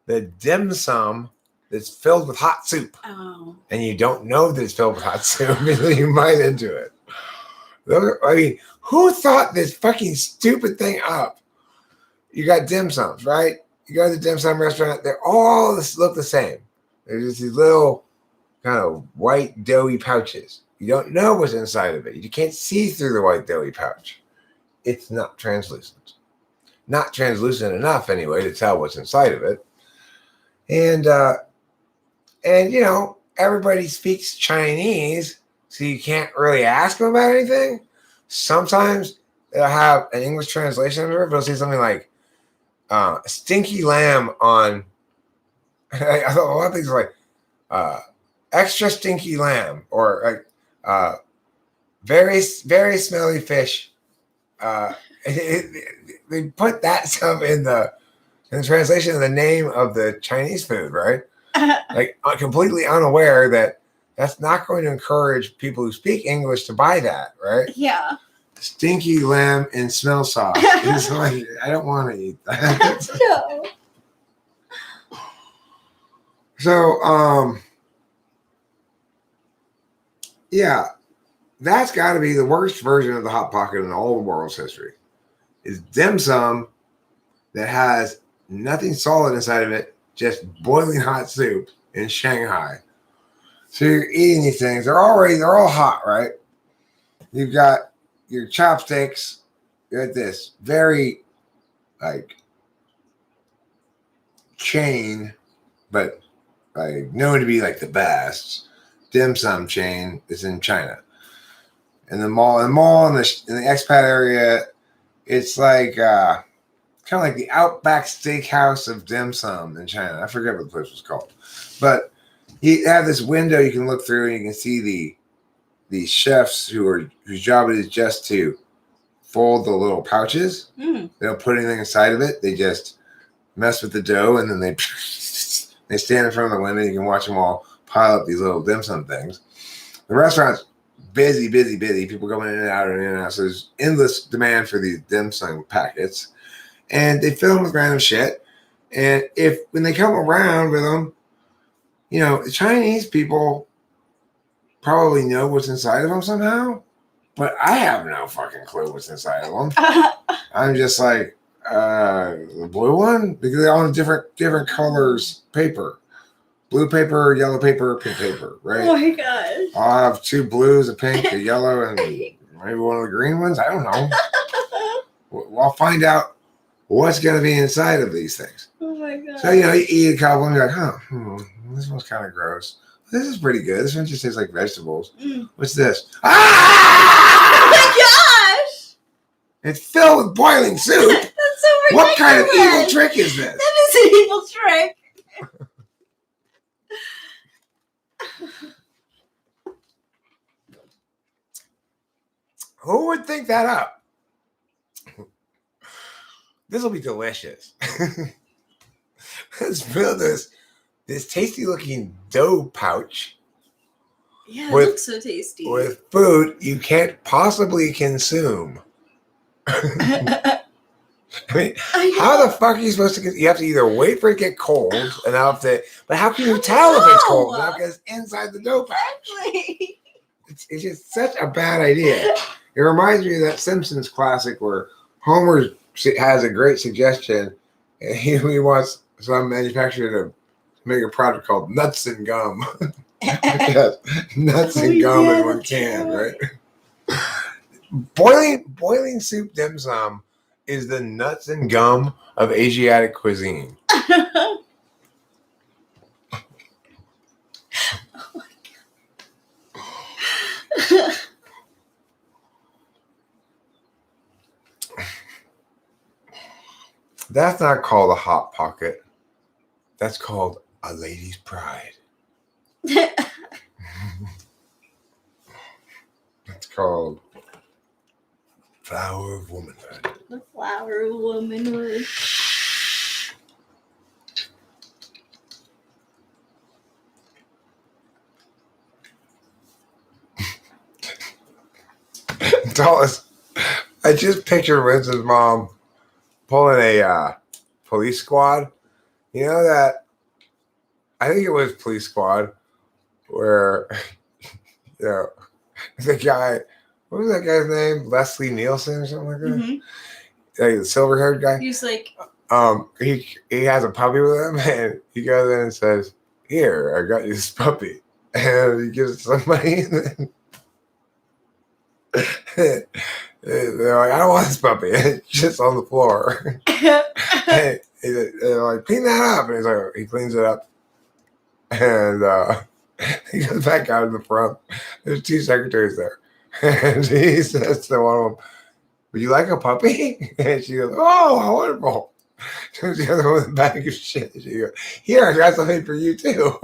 The dim sum that's filled with hot soup. Oh. And you don't know that it's filled with hot soup until you bite into it. I mean, who thought this fucking stupid thing up? You got dim sums, right? You go to the dim sum restaurant, they're all look the same. They're just these little kind of white doughy pouches. You don't know what's inside of it. You can't see through the white doughy pouch. It's not translucent. Not translucent enough anyway to tell what's inside of it. And you know, everybody speaks Chinese, so you can't really ask them about anything. Sometimes they'll have an English translation of it, but it'll say something like stinky lamb on I thought a lot of things are like extra stinky lamb, or like very smelly fish. They put that stuff in the translation of the name of the Chinese food, right? Like completely unaware that that's not going to encourage people who speak English to buy that, right? Yeah. Stinky lamb and smell sauce. It's like, I don't want to eat that. No. So, yeah, that's got to be the worst version of the Hot Pocket in all the world's history. Is dim sum that has nothing solid inside of it, just boiling hot soup in Shanghai. So you're eating these things. They're all hot, right? You've got your chopsticks. You got this very like chain, but like known to be like the best dim sum chain is in China. And the mall in the expat area, it's like kind of like the Outback Steakhouse of dim sum in China. I forget what the place was called, but you have this window you can look through, and you can see the chefs whose job it is just to fold the little pouches. They don't put anything inside of it. They just mess with the dough, and then they stand in front of the window. You can watch them all pile up these little dim sum things. The restaurant's busy. People going in and out. So there's endless demand for these dim sum packets. And they fill them with random shit. And when they come around with them, you know, the Chinese people probably know what's inside of them somehow. But I have no fucking clue what's inside of them. I'm just like, the blue one? Because they're all in different colors paper. Blue paper, yellow paper, pink paper, right? Oh my gosh. I'll have 2 blues, a pink, a yellow, and maybe one of the green ones. I don't know. I'll find out what's going to be inside of these things. Oh my god. So, you know, you eat a couple and you're like, this one's kind of gross. This is pretty good. This one just tastes like vegetables. What's this? Ah! Oh my gosh! It's filled with boiling soup. That's so ridiculous. What kind of evil trick is this? That is an evil trick. Who would think that up? This will be delicious. Let's fill this tasty looking dough pouch. Yeah, it looks so tasty. With food you can't possibly consume. I mean, how the fuck are you supposed to you have to either wait for it to get cold enough but how can you tell if it's cold enough because it's inside the dough pouch? Exactly. It's just such a bad idea. It reminds me of that Simpsons classic where Homer has a great suggestion and he wants some manufacturer to make a product called Nuts and Gum. Yes, nuts and gum in one can, right? Boiling soup dim sum is the nuts and gum of Asiatic cuisine. Oh my god. That's not called a hot pocket. That's called a lady's pride. It's called Flower of Womanhood. The flower of womanhood. Dallas, I just pictured Winston's mom pulling a police squad. You know that? I think it was Police Squad where, you know, the guy, what was that guy's name? Leslie Nielsen or something like that? Mm-hmm. Like the silver-haired guy. He was like, he has a puppy with him, and he goes in and says, "Here, I got you this puppy," and he gives it to somebody, and then they're like, "I don't want this puppy." And it's just on the floor. And they're like, "Clean that up," and he's like, he cleans it up, and he goes back out in the front. There's two secretaries there, and he says to one of them, "Would you like a puppy?" And she goes, "Oh, how wonderful." Turns the other one with a bag of shit. She goes, "Here, I got something for you too."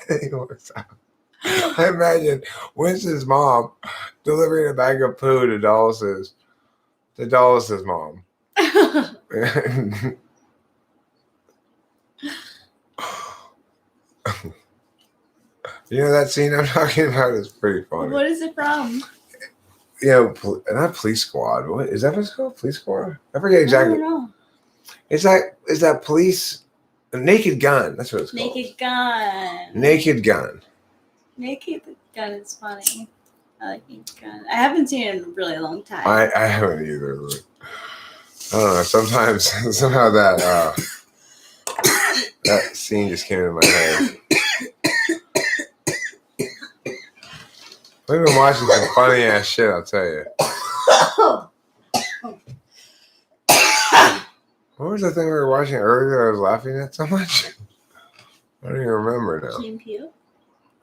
And he walks out. I imagine Winston's mom delivering a bag of poo to Dallas's mom. You know that scene I'm talking about is pretty funny. What is it from? You know, not Police Squad. What is that? What it's called? Police Squad? I forget exactly. I don't know. Is that police? Naked Gun. That's what it's called. Naked Gun. Naked Gun. Naked Gun is funny. I like Naked Gun. I haven't seen it in a really long time. I haven't either. I don't know. Sometimes somehow that scene just came into my head. We've been watching some funny ass shit, I'll tell you. What was the thing we were watching earlier that I was laughing at so much? I don't even remember now. Key and Peele?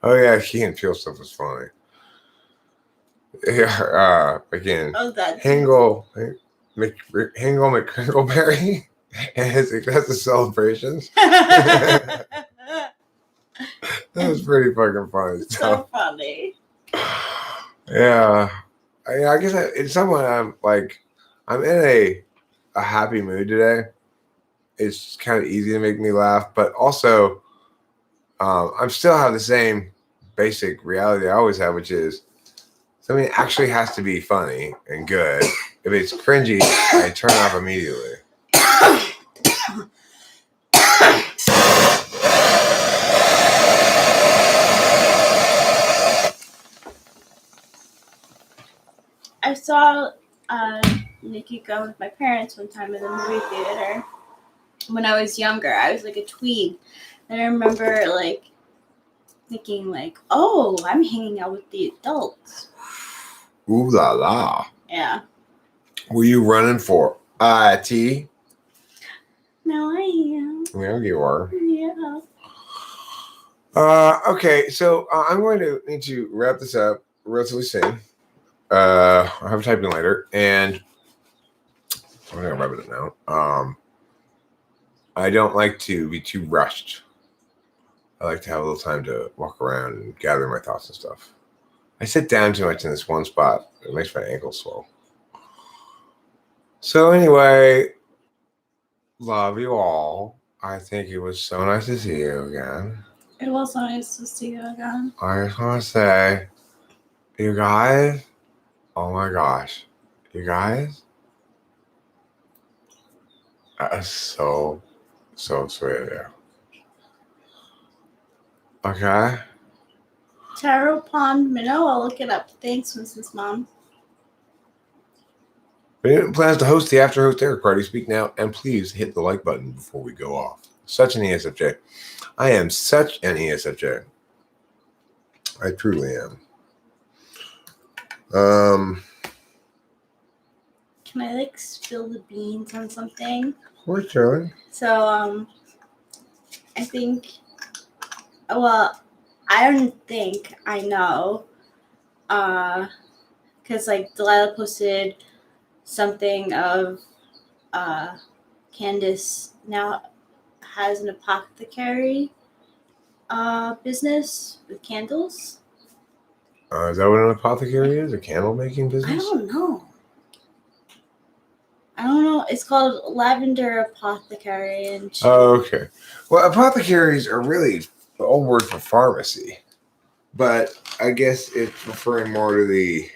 Oh yeah, Key and Peele stuff was funny. Yeah, again, Oh, that. Hingle McCringleberry and his successive celebrations. That was pretty fucking funny. So funny. Yeah, I guess it's somewhat. I'm in a happy mood today. It's kind of easy to make me laugh, but also I'm still have the same basic reality I always have, which is something actually has to be funny and good. If it's cringy, I turn it off immediately. I saw Nikki go with my parents one time in the movie theater when I was younger. I was like a tween. And I remember like thinking like, oh, I'm hanging out with the adults. Ooh la la. Yeah. Were you running for IT? No, I am. Yeah, you are. Yeah. Okay, so I'm going to need to wrap this up relatively soon. I'll have a typing later, and I'm gonna wrap it up now. I don't like to be too rushed. I like to have a little time to walk around and gather my thoughts and stuff. I sit down too much in this one spot. It makes my ankles swell. So anyway, love you all. I think it was so nice to see you again. It was nice to see you again. I just want to say, you guys, oh my gosh, you guys, that is so sweet of you. Okay? Taro Pond Minnow, I'll look it up. Thanks, Mrs. Mom. We didn't plan to host the After Host Eric Party. Speak now, and please hit the like button before we go off. Such an ESFJ. I am such an ESFJ. I truly am. Can I like spill the beans on something? Where's Charlie? So I think, well, I don't think I know, because like Delilah posted something of Candace now has an apothecary business with candles. Is that what an apothecary is? A candle making I business? don't know. It's called Lavender Apothecary, and Oh, okay. Well, apothecaries are really the old word for pharmacy, but I guess it's referring more to the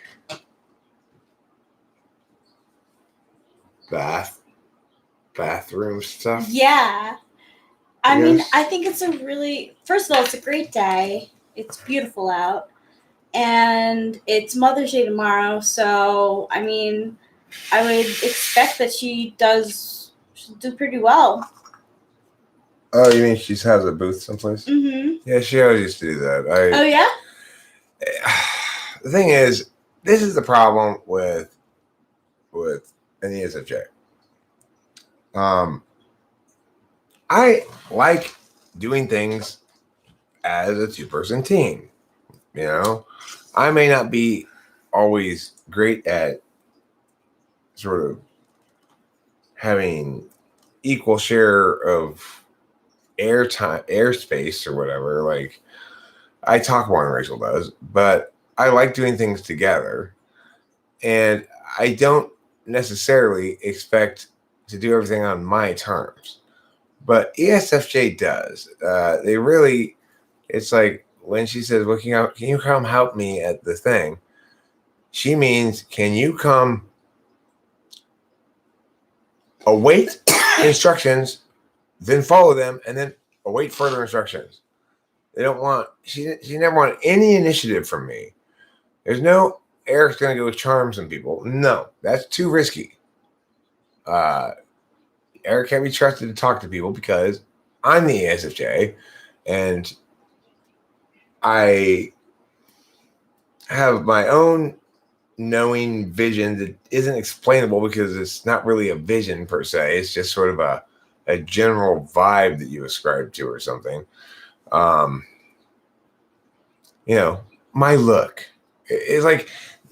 bathroom stuff. yeah. I mean, Yes. I think it's first of all, it's a great day. It's beautiful out. And it's Mother's Day tomorrow, so I mean, I would expect that she'll do pretty well. Oh, you mean she has a booth someplace? Mm-hmm. Yeah, she always used to do that. Oh yeah? The thing is, this is the problem with an ESFJ. I like doing things as a 2-person team. You know, I may not be always great at sort of having equal share of airspace or whatever. Like, I talk more than Rachel does, but I like doing things together. And I don't necessarily expect to do everything on my terms. But ESFJ does. It's like when she says, well, can you come help me at the thing? She means, can you come await instructions, then follow them, and then await further instructions? She never wanted any initiative from me. There's no Eric's going to go charm some people. No, that's too risky. Eric can't be trusted to talk to people because I'm the ESFJ and I have my own knowing vision that isn't explainable because it's not really a vision per se. It's just sort of a general vibe that you ascribe to or something. My look. It's like,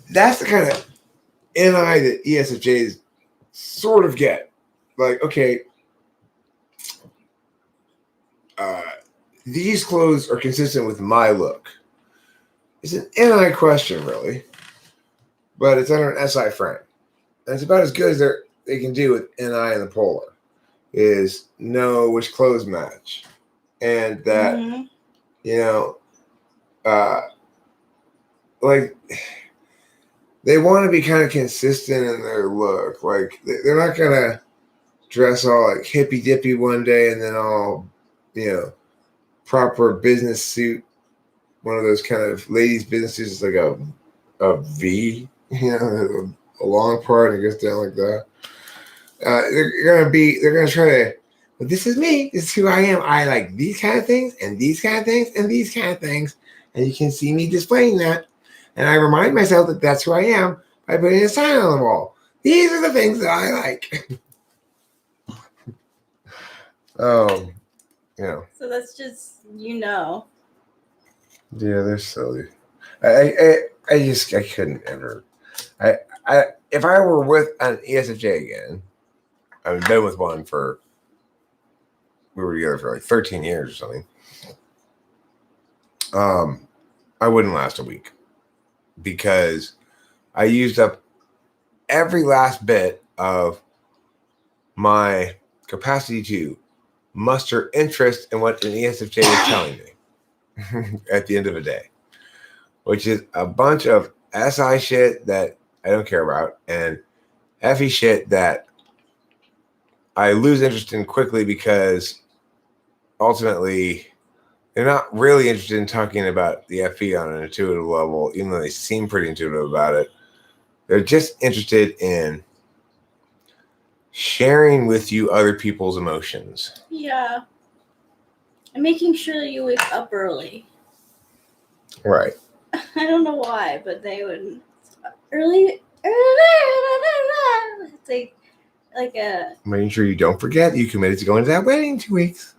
that's the kind of NI that ESFJs sort of get. Like, okay, these clothes are consistent with my look. It's an NI question, really, but it's under an SI frame. And it's about as good as they can do with NI and the polar, is know which clothes match. And that, like, they want to be kind of consistent in their look. Like, they're not going to dress all like hippy dippy one day and then all, proper business suit. One of those kind of ladies' business suits is like a V, a long part and it goes down like that. They're gonna try to, but this is me. This is who I am. I like these kind of things and these kind of things and these kind of things. And you can see me displaying that. And I remind myself that that's who I am by putting a sign on the wall. These are the things that I like. So that's just, Yeah, they're silly. I couldn't ever. If I were with an ESFJ again, I've been with one we were together for like 13 years or something. I wouldn't last a week because I used up every last bit of my capacity to muster interest in what an ESFJ is telling me at the end of a day, which is a bunch of SI shit that I don't care about and FE shit that I lose interest in quickly because ultimately they're not really interested in talking about the FE on an intuitive level, even though they seem pretty intuitive about it. They're just interested in sharing with you other people's emotions. yeah. And making sure that you wake up early. Right. I don't know why, but they would early. It's like a. Making sure you don't forget you committed to going to that wedding in 2 weeks.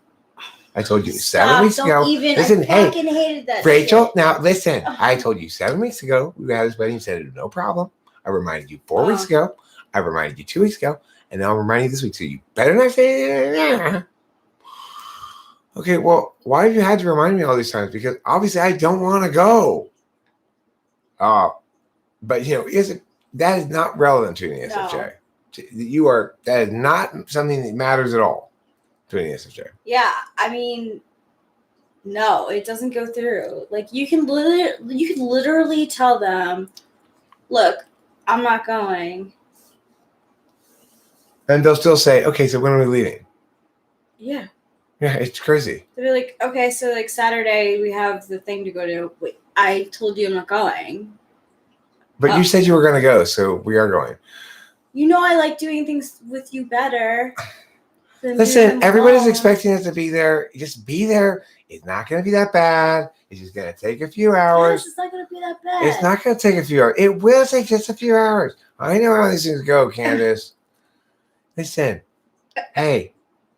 I told you 7 weeks ago. Listen, I fucking hated that. Rachel, shit. now listen. I told you 7 weeks ago we would have this wedding. You said no problem. I reminded you 4 weeks ago. I reminded you 2 weeks ago. And now I'm reminding you this week. So you better not say Okay, well, why have you had to remind me all these times? Because obviously I don't want to go. But that is not relevant to an ESFJ. That is not something that matters at all to an ESFJ. Yeah, I mean, no, it doesn't go through. Like you can literally tell them, look, I'm not going. And they'll still say, okay, so when are we leaving? Yeah. Yeah, it's crazy. They'll be like, okay, so like Saturday we have the thing to go to. Wait, I told you I'm not going. But you said you were going to go, so we are going. You know I like doing things with you better. Listen, everybody's expecting us to be there. Just be there. It's not going to be that bad. It's just going to take a few hours. Yes, it's not going to be that bad. It's not going to take a few hours. It will take just a few hours. I know how these things go, Candace. Listen, hey,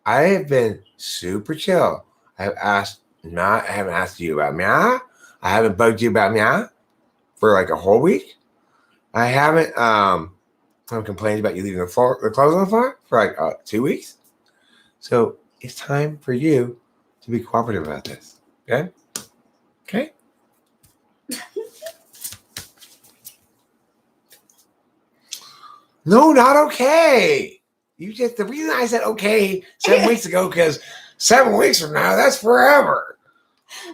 I have been super chill. I haven't asked you about Mia. I haven't bugged you about Mia for like a whole week. I haven't complained about you leaving the clothes on the floor for like 2 weeks. So it's time for you to be cooperative about this. Okay? Okay? No, not okay. The reason I said okay 7 weeks ago, because 7 weeks from now, that's forever.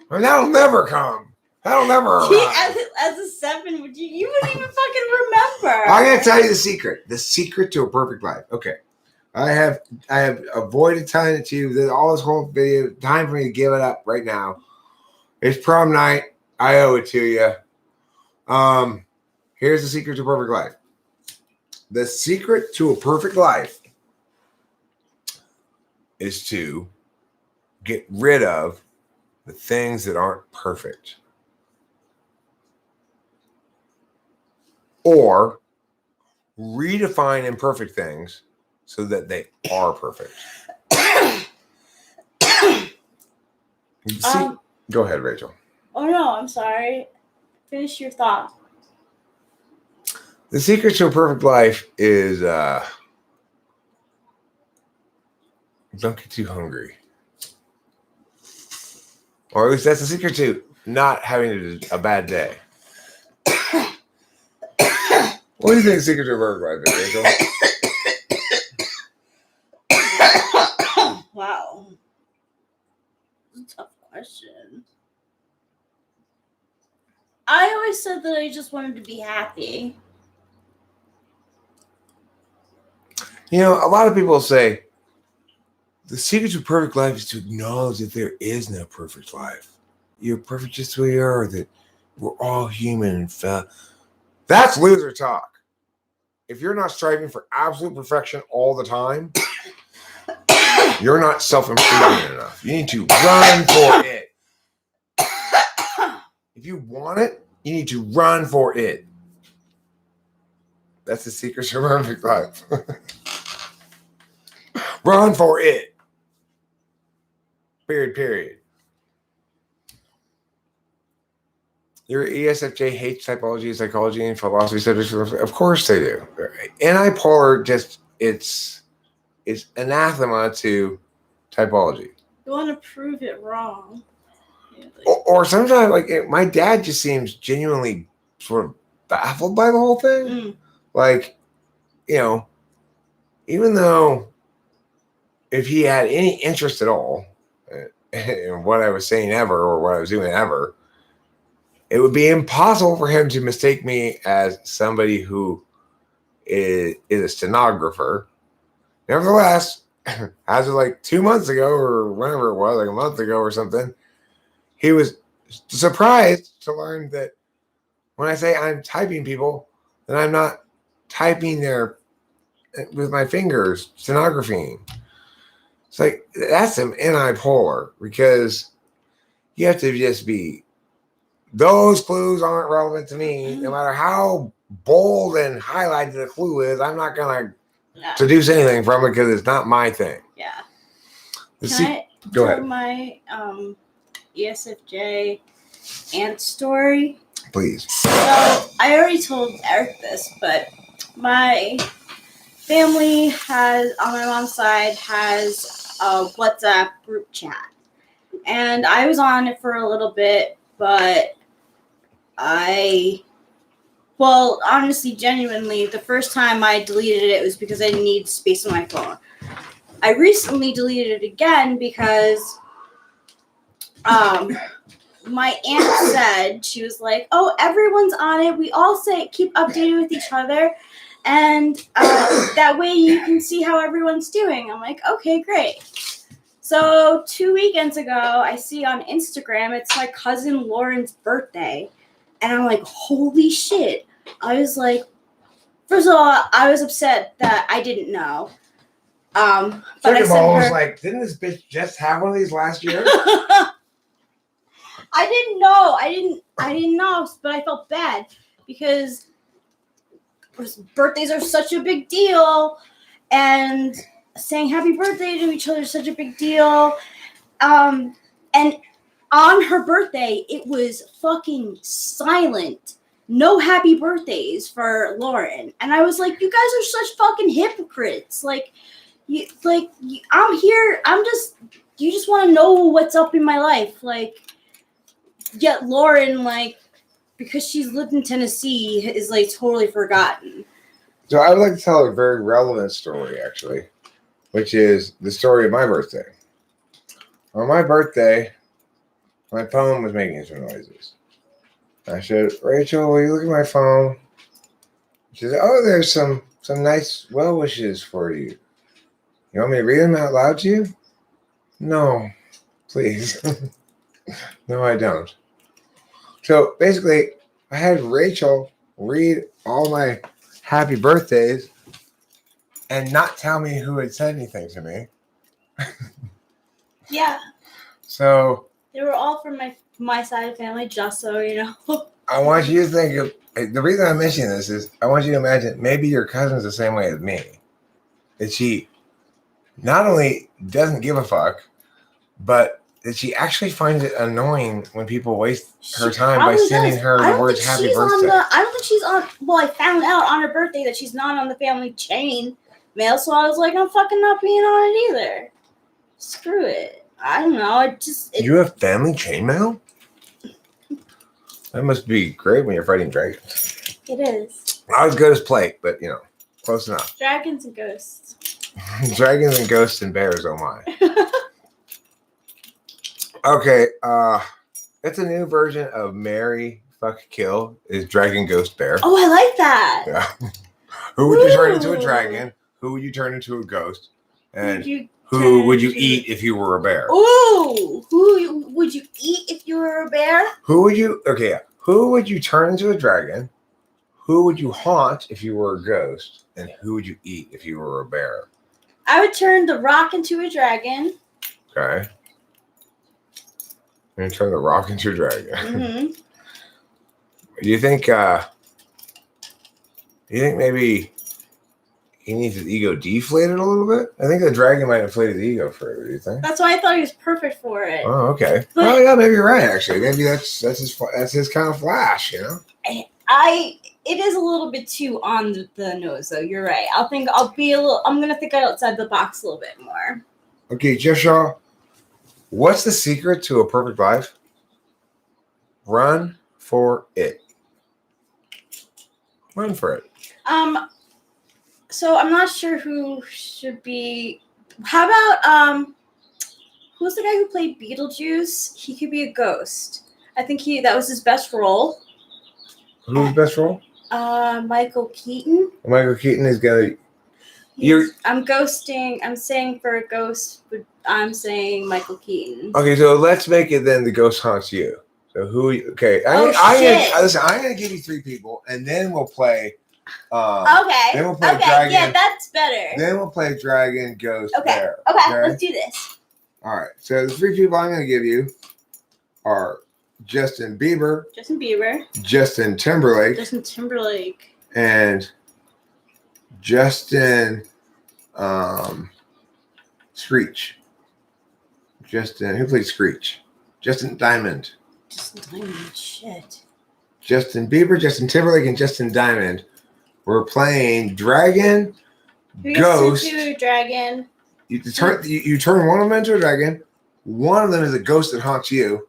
And that'll never come. That'll never arrive. As a 7, you wouldn't even fucking remember. I'm gonna tell you the secret. The secret to a perfect life. Okay. I have avoided telling it to you all this whole video. Time for me to give it up right now. It's prom night. I owe it to you. Here's the secret to a perfect life. The secret to a perfect life is to get rid of the things that aren't perfect. Or redefine imperfect things so that they are perfect. Go ahead, Rachel. Oh no, I'm sorry. Finish your thought. The secret to a perfect life is don't get too hungry. Or at least that's the secret to not having a bad day. What do you think the secret to a perfect life is, Rachel? Wow. That's a tough question. I always said that I just wanted to be happy. A lot of people say the secret to a perfect life is to acknowledge that there is no perfect life. You're perfect just the way you are, that we're all human and That's loser talk. If you're not striving for absolute perfection all the time, you're not self-improving enough. You need to run for it. If you want it, you need to run for it. That's the secret to a perfect life. Run for it. Period. Your ESFJ hates typology, psychology, and philosophy subjects. Of course they do. Antipolar it's anathema to typology. You want to prove it wrong. Yeah, or sometimes, my dad just seems genuinely sort of baffled by the whole thing. Even though if he had any interest at all in what I was saying ever or what I was doing ever, it would be impossible for him to mistake me as somebody who is a stenographer. Nevertheless, as of 2 months ago or whenever it was, a month ago or something, he was surprised to learn that when I say I'm typing people, then I'm not typing there with my fingers, stenographying. It's that's an antipolar, because you have to just be, those clues aren't relevant to me. No matter how bold and highlighted the clue is, I'm not going to deduce anything from it because it's not my thing. Yeah. Go ahead. My ESFJ ant story. Please. So I already told Eric this, but my family on my mom's side has a WhatsApp group chat. And I was on it for a little bit, but honestly, genuinely, the first time I deleted it was because I didn't need space on my phone. I recently deleted it again because my aunt said, she was like, oh, everyone's on it. We all keep updated with each other. And that way you can see how everyone's doing. I'm like, okay, great. So 2 weekends ago, I see on Instagram, it's my cousin Lauren's birthday. And I'm like, holy shit. I was like, first of all, I was upset that I didn't know. But Second of all, I was like, didn't this bitch just have one of these last year? I didn't know. I didn't know, but I felt bad because birthdays are such a big deal, and saying happy birthday to each other is such a big deal. And on her birthday, it was fucking silent. No happy birthdays for Lauren. And I was like, you guys are such fucking hypocrites. I'm here. You just want to know what's up in my life. Like, yet Lauren, like, because she's lived in Tennessee, is like totally forgotten. So I would like to tell a very relevant story, actually, which is the story of my birthday. On my birthday, my phone was making some noises. I said, Rachel, will you look at my phone? She said, oh, there's some nice well wishes for you. You want me to read them out loud to you? No, please. No, I don't. So basically, I had Rachel read all my happy birthdays and not tell me who had said anything to me. Yeah. So they were all from my side of family, just so you know. I want you to think of the reason I'm mentioning this is I want you to imagine maybe your cousin's the same way as me. That she not only doesn't give a fuck, but that she actually finds it annoying when people waste her time by sending her the words happy birthday. I don't think she's on. Well, I found out on her birthday that she's not on the family chain mail, so I was like, I'm fucking not being on it either. Screw it. I don't know. You have family chain mail? That must be great when you're fighting dragons. It is. Not as good as Plate, but close enough. Dragons and ghosts. Dragons and ghosts and bears, oh my. Okay, it's a new version of Marry, Fuck, Kill is Dragon, Ghost, Bear. Oh, I like that. Yeah. Who would you turn into a dragon? Who would you turn into a ghost? And who would you eat if you were a bear? Ooh, who would you eat if you were a bear? Who would you turn into a dragon? Who would you haunt if you were a ghost? And who would you eat if you were a bear? I would turn The Rock into a dragon. Okay. And turn The Rock into a dragon. Mm-hmm. Do you think maybe he needs his ego deflated a little bit? I think the dragon might inflate his ego further. Do you think? That's why I thought he was perfect for it. Oh, okay. Oh, yeah, maybe you're right. Actually, maybe that's his kind of Flash. It is a little bit too on the nose, though. You're right. I'm gonna think outside the box a little bit more. Okay, Joshua, what's the secret to a perfect life? Run for it. Run for it. So I'm not sure who should be. How about who's the guy who played Beetlejuice? He could be a ghost. I think that was his best role. Who's best role? Michael Keaton. Michael Keaton is gonna. I'm ghosting. I'm saying for a ghost, but I'm saying Michael Keaton. Okay, so let's make it then the ghost haunts you. So who? Okay, I'm gonna give you three people, and then we'll play. Okay. Then we'll play dragon. Yeah, that's better. Then we'll play dragon, ghost, bear. Okay, let's do this. All right. So the three people I'm gonna give you are Justin Bieber, Justin Timberlake, and Justin Screech. Who played Screech? Justin Diamond. Shit. Justin Bieber, Justin Timberlake, and Justin Diamond. We're playing dragon, ghost. Dragon. You turn one of them into a dragon. One of them is a ghost that haunts you,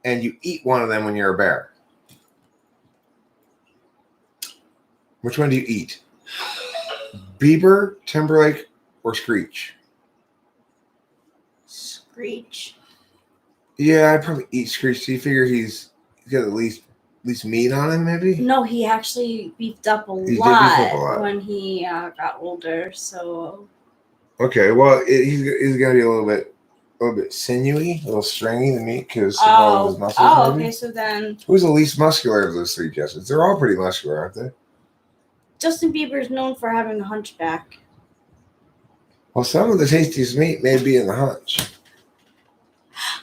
and you eat one of them when you're a bear. Which one do you eat? Bieber, Timberlake, or Screech? Screech. Yeah, I'd probably eat Screech. Do you figure he's got at least meat on him, maybe? No, he actually beefed up a He did beef lot up a lot. when he got older. So Okay, well, he's gonna be a little bit sinewy, a little stringy, the meat, because of all of his muscles. Oh, maybe. okay. So then Who's the least muscular of those three Jessens? They're all pretty muscular, aren't they? Justin Bieber is known for having a hunchback. Well, some of the tastiest meat may be in the hunch.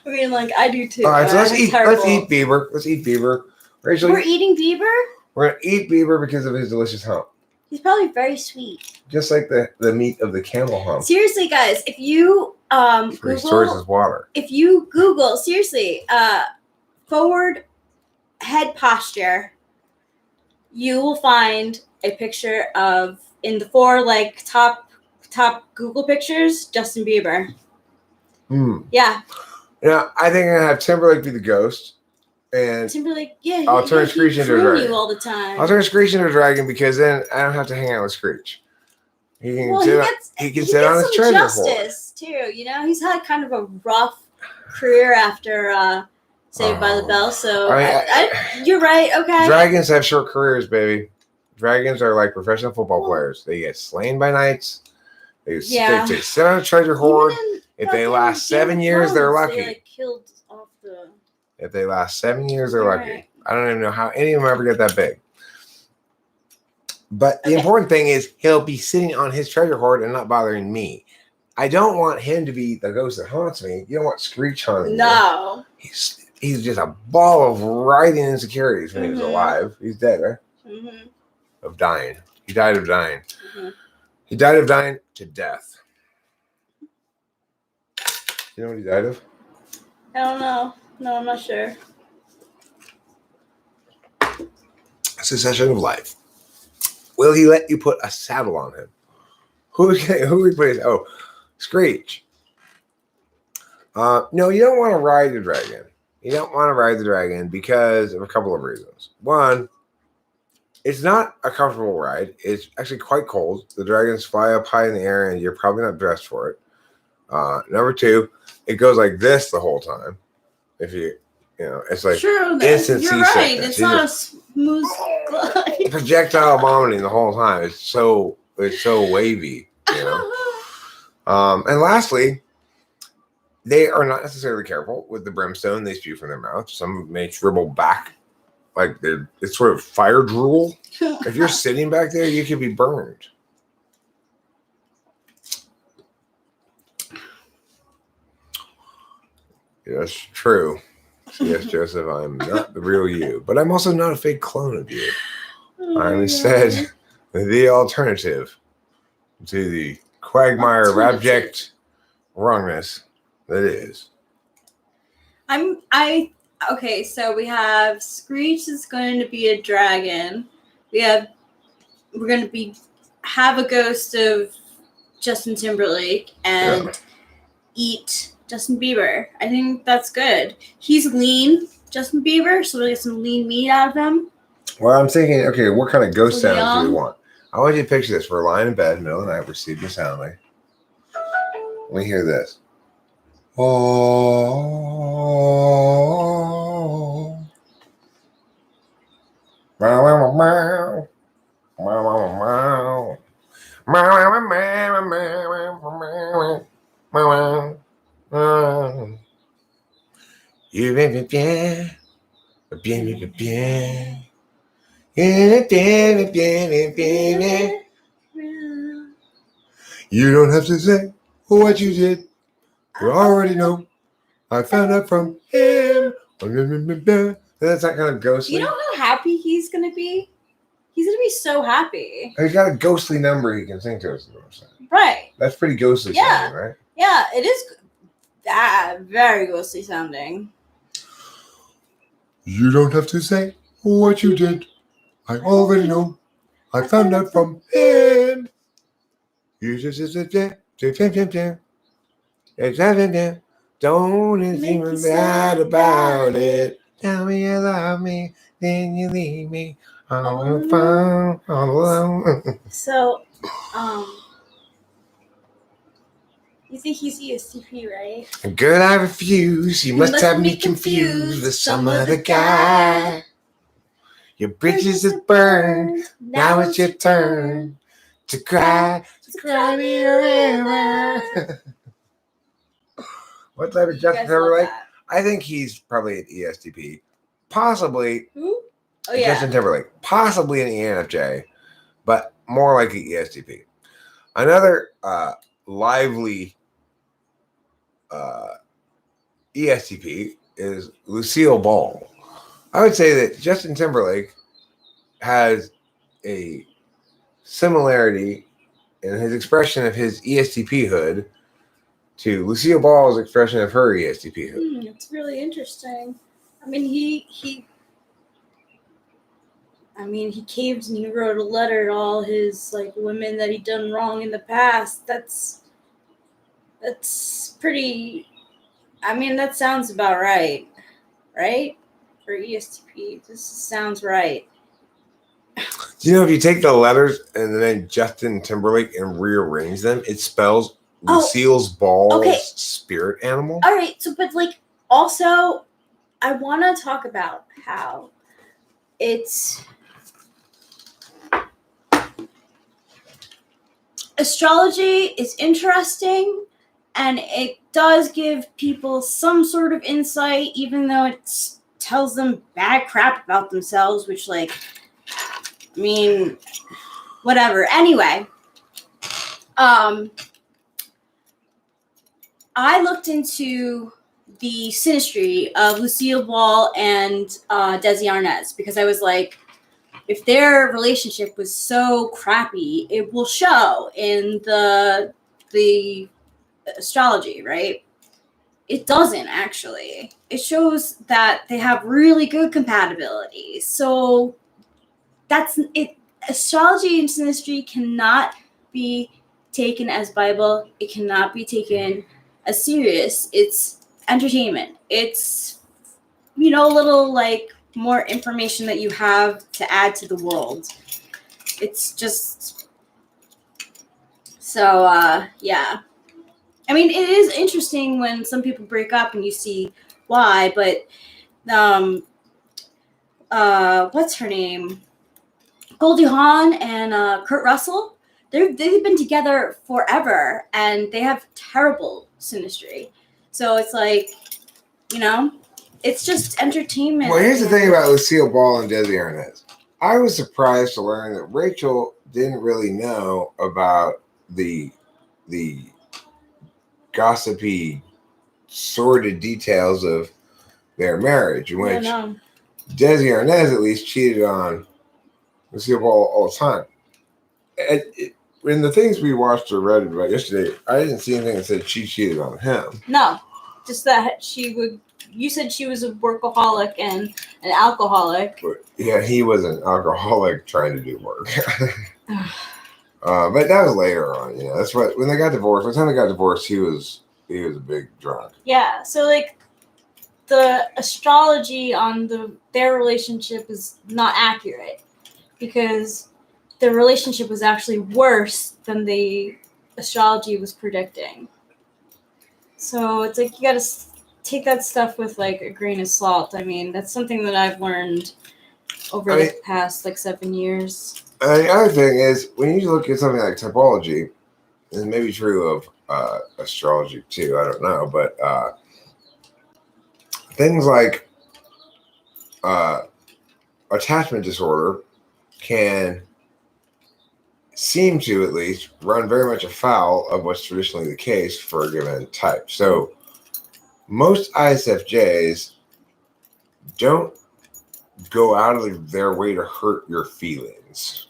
I mean, like I do too. All right, so let's eat terrible. Bieber. Let's eat Bieber. Rachel, We're eating Bieber. we're gonna eat Bieber because of his delicious hump, He's probably very sweet. just like the meat of the camel hump. Seriously, guys, if you Where he stores his water. if you Google seriously forward head posture, you will find a picture of in the 4 like top Google pictures, Justin Bieber. Yeah. Yeah, I think I'm gonna have Timberlake be the ghost, and Timberlake, yeah. I'll turn Screech into a dragon. You all the time. I'll turn Screech into a dragon because then I don't have to hang out with Screech. He can Well, he can sit on his treasure hoard. justice too. You know, he's had kind of a rough career after Saved by the Bell. So you're right. Okay. Dragons have short careers, baby. Dragons are like professional football players. They get slain by knights. They sit on a treasure hoard. If they last 7 years, they're lucky. They, like, killed off the... If they last 7 years, they're lucky. Right. I don't even know how any of them ever get that big. But the important thing is he'll be sitting on his treasure hoard and not bothering me. I don't want him to be the ghost that haunts me. You don't want Screech haunting me. No. He's just a ball of writhing insecurities when he was alive. He's dead, right? Mm-hmm. Of dying. He died of dying. Mm-hmm. He died of dying to death. You know what he died of? I don't know. No, I'm not sure. Succession of life. Will he let you put a saddle on him? Who we put his? Oh, Screech. No, you don't want to ride the dragon. You don't want to ride the dragon because of a couple of reasons. One, it's not a comfortable ride. It's actually quite cold. The dragons fly up high in the air, and you're probably not dressed for it. Number two, it goes like this the whole time. If you know, it's like instant you're right. seasickness. It's not a smooth glide. Projectile vomiting the whole time. It's so wavy, you know. And lastly, they are not necessarily careful with the brimstone they spew from their mouth. Some may dribble back like it's sort of fire drool. If you're sitting back there, you could be burned. Yes, true. Yes, Joseph, I'm not the real you, but I'm also not a fake clone of you. I'm instead the alternative to the quagmire of abject wrongness that is. Okay, so we have Screech is going to be a dragon. We're going to have a ghost of Justin Timberlake and eat Justin Bieber. I think that's good. He's lean, Justin Bieber, so we'll get some lean meat out of him. Well, I'm thinking, okay, what kind of ghost sounds do we want? I want you to picture this. We're lying in bed, middle of the night, we're sleeping soundly. We hear this. Oh. You bien, bien, bien, bien. You don't have to say what you did. You already know. I found out from him. That's that kind of ghostly. You know how happy he's going to be? He's going to be so happy. He's got a ghostly number he can sing to us. Right. That's pretty ghostly sounding, right? Yeah, it is very ghostly sounding. You don't have to say what you did. I already know. I found out from him. You just Don't Make seem me bad sad about about it. Tell me you love me, then you leave me all alone, all alone. So, you think he's ESTP, right? Girl, I refuse. You must have me confused with some other guy. Your bridges are burned. Now it's your turn to cry. To cry me a river. What type of Justin Timberlake? I think he's probably an ESTP. Possibly. Who? Oh, yeah. Justin Timberlake. Possibly an ENFJ, but more like an ESTP. Another lively ESTP is Lucille Ball. I would say that Justin Timberlake has a similarity in his expression of his ESTP hood to Lucille Ball's expression of her ESTP hood. It's really interesting. I mean, he caved and he wrote a letter to all his like women that he'd done wrong in the past. That's pretty. I mean, that sounds about right, right? For ESTP, this sounds right. Do you know if you take the letters and then Justin Timberlake and rearrange them, it spells Lucille's Ball's spirit animal? All right, so but like also, I want to talk about how it's astrology is interesting and it does give people some sort of insight, even though it tells them bad crap about themselves, which, like, I mean, whatever. Anyway, I looked into the synastry of Lucille Ball and Desi Arnaz because I was like, if their relationship was so crappy, it will show in the astrology, right? It doesn't actually. It shows that they have really good compatibility. So that's it. Astrology and synastry cannot be taken as Bible. It cannot be taken as serious. It's entertainment. It's, you know, a little like more information that you have to add to the world. It's just so yeah. I mean, it is interesting when some people break up and you see why, but what's her name? Goldie Hawn and Kurt Russell, they've been together forever and they have terrible synastry. So it's like, you know, it's just entertainment. Well, here's the thing about Lucille Ball and Desi Arnaz. I was surprised to learn that Rachel didn't really know about the gossipy, sordid details of their marriage, in which Desi Arnaz at least cheated on Lucille Ball all the time. In the things we watched or read about yesterday, I didn't see anything that said she cheated on him. No, just that she would. You said she was a workaholic and an alcoholic. But yeah, he was an alcoholic trying to do work. But that was later on. You know, that's what when they got divorced. By the time they got divorced, he was a big drunk. Yeah. So like, the astrology on their relationship is not accurate because the relationship was actually worse than the astrology was predicting. So it's like you got to take that stuff with like a grain of salt. I mean, that's something that I've learned over the past like 7 years. And the other thing is, when you look at something like typology, and it may be true of astrology too, I don't know, but things like attachment disorder can seem to, at least, run very much afoul of what's traditionally the case for a given type. So most ISFJs don't go out of their way to hurt your feelings.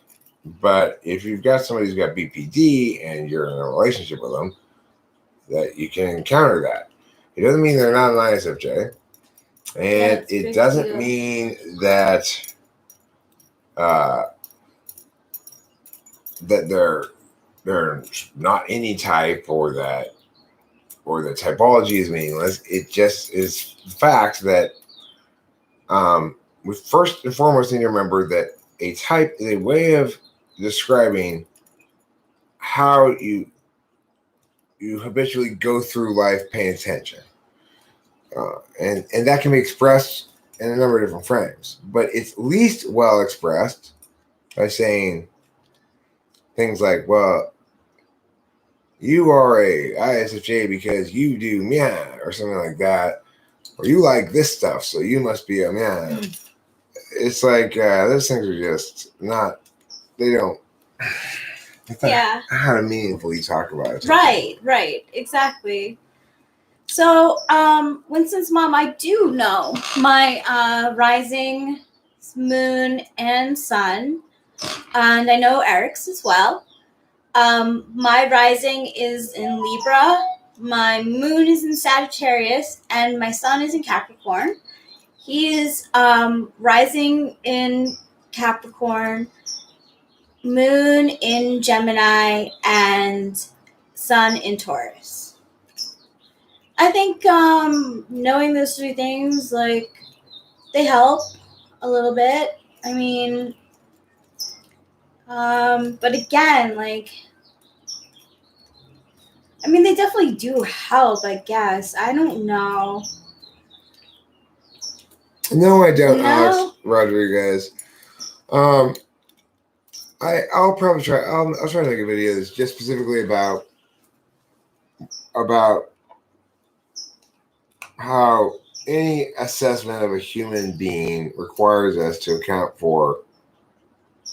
But if you've got somebody who's got BPD and you're in a relationship with them, that you can encounter that. It doesn't mean they're not an ISFJ. And it doesn't mean that that they're not any type, or that or the typology is meaningless. It just is the fact that we first and foremost need to remember that a type is a way of describing how you habitually go through life paying attention. And that can be expressed in a number of different frames, but it's least well expressed by saying things like, well, you are a ISFJ because you do meow or something like that, or you like this stuff, so you must be a meow. It's like those things are just not, they don't, it's not how to meaningfully talk about it. Right, exactly. So, Winston's mom, I do know my rising, moon, and sun, and I know Eric's as well. My rising is in Libra, my moon is in Sagittarius, and my sun is in Capricorn. He is rising in Capricorn, moon in Gemini, and sun in Taurus. I think knowing those three things, like, they help a little bit. I mean, but again, like, I mean, they definitely do help, I guess. I don't know. No, I don't, Alex Rodriguez. I'll probably try. I'll try to make a video that's just specifically about how any assessment of a human being requires us to account for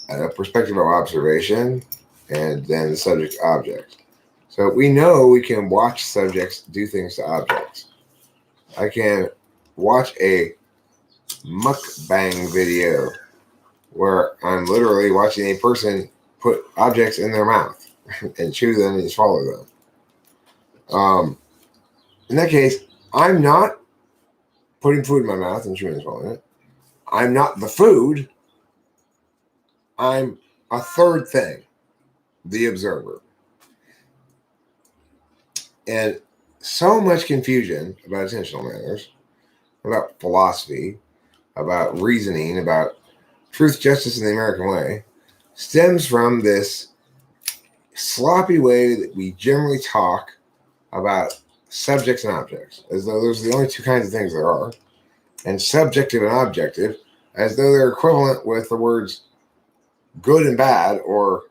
a perspective of observation and then the subject object. So we know we can watch subjects do things to objects. I can watch a mukbang video where I'm literally watching a person put objects in their mouth and chew them and swallow them. In that case, I'm not putting food in my mouth and chewing and swallowing it. I'm not the food. I'm a third thing, the observer. And so much confusion about attentional manners, about philosophy, about reasoning, about truth, justice, and the American way stems from this sloppy way that we generally talk about subjects and objects, as though those are the only two kinds of things there are, and subjective and objective, as though they're equivalent with the words good and bad or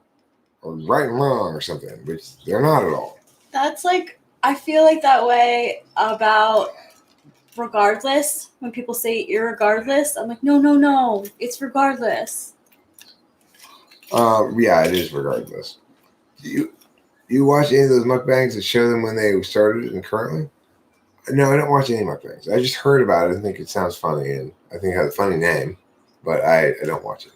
right and wrong or something, which they're not at all. That's like, I feel like that way about regardless. When people say irregardless, I'm like, no, it's regardless. Yeah, it is regardless. Do you watch any of those mukbangs that show them when they started and currently? No, I don't watch any mukbangs. I just heard about it and think it sounds funny, and I think it has a funny name, but I don't watch it.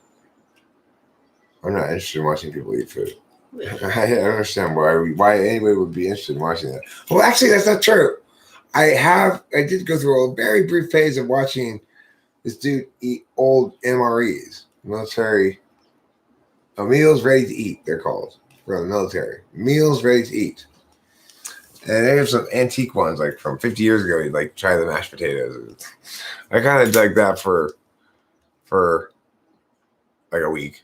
I'm not interested in watching people eat food. I don't understand why anybody would be interested in watching that. Well, actually, that's not true. I did go through a very brief phase of watching this dude eat old MREs, military meals ready to eat. They're called for the military, meals ready to eat. And they have some antique ones, like from 50 years ago. You'd like try the mashed potatoes. I kind of dug that for like a week.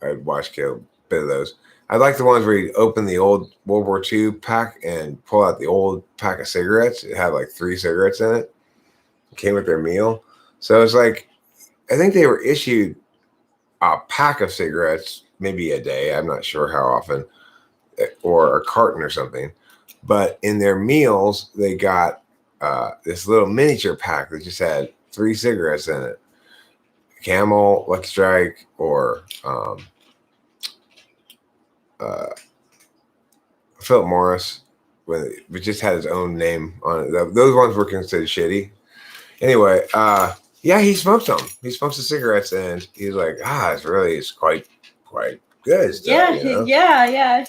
I'd watch a bit of those. I like the ones where you open the old World War II pack and pull out the old pack of cigarettes. It had like 3 cigarettes in it. It came with their meal. So it's like, I think they were issued a pack of cigarettes, maybe a day. I'm not sure how often, or a carton or something. But in their meals, they got this little miniature pack that just had 3 cigarettes in it. Camel, Lucky Strike, or Philip Morris, it just had his own name on it. Those ones were considered shitty. Anyway, yeah, he smokes them. He smokes the cigarettes, and he's like, it's quite good stuff. Yeah, you know? yeah,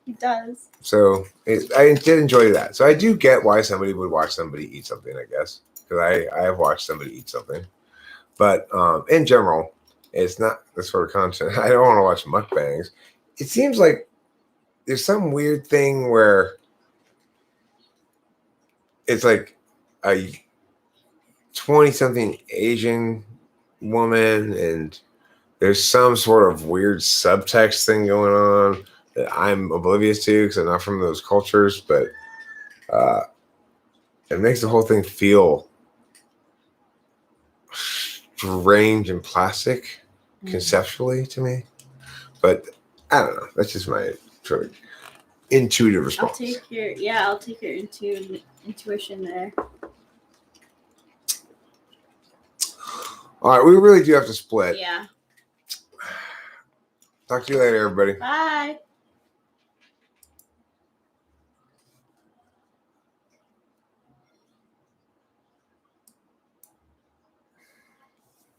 he does. So I did enjoy that. So I do get why somebody would watch somebody eat something, I guess, because I have watched somebody eat something. But in general, it's not the sort of content. I don't want to watch mukbangs. It seems like there's some weird thing where it's like a 20-something Asian woman, and there's some sort of weird subtext thing going on that I'm oblivious to because I'm not from those cultures, but it makes the whole thing feel strange and plastic conceptually to me. But I don't know. That's just my sort of intuitive response. I'll take your intuition there. All right, we really do have to split. Yeah. Talk to you later, everybody. Bye.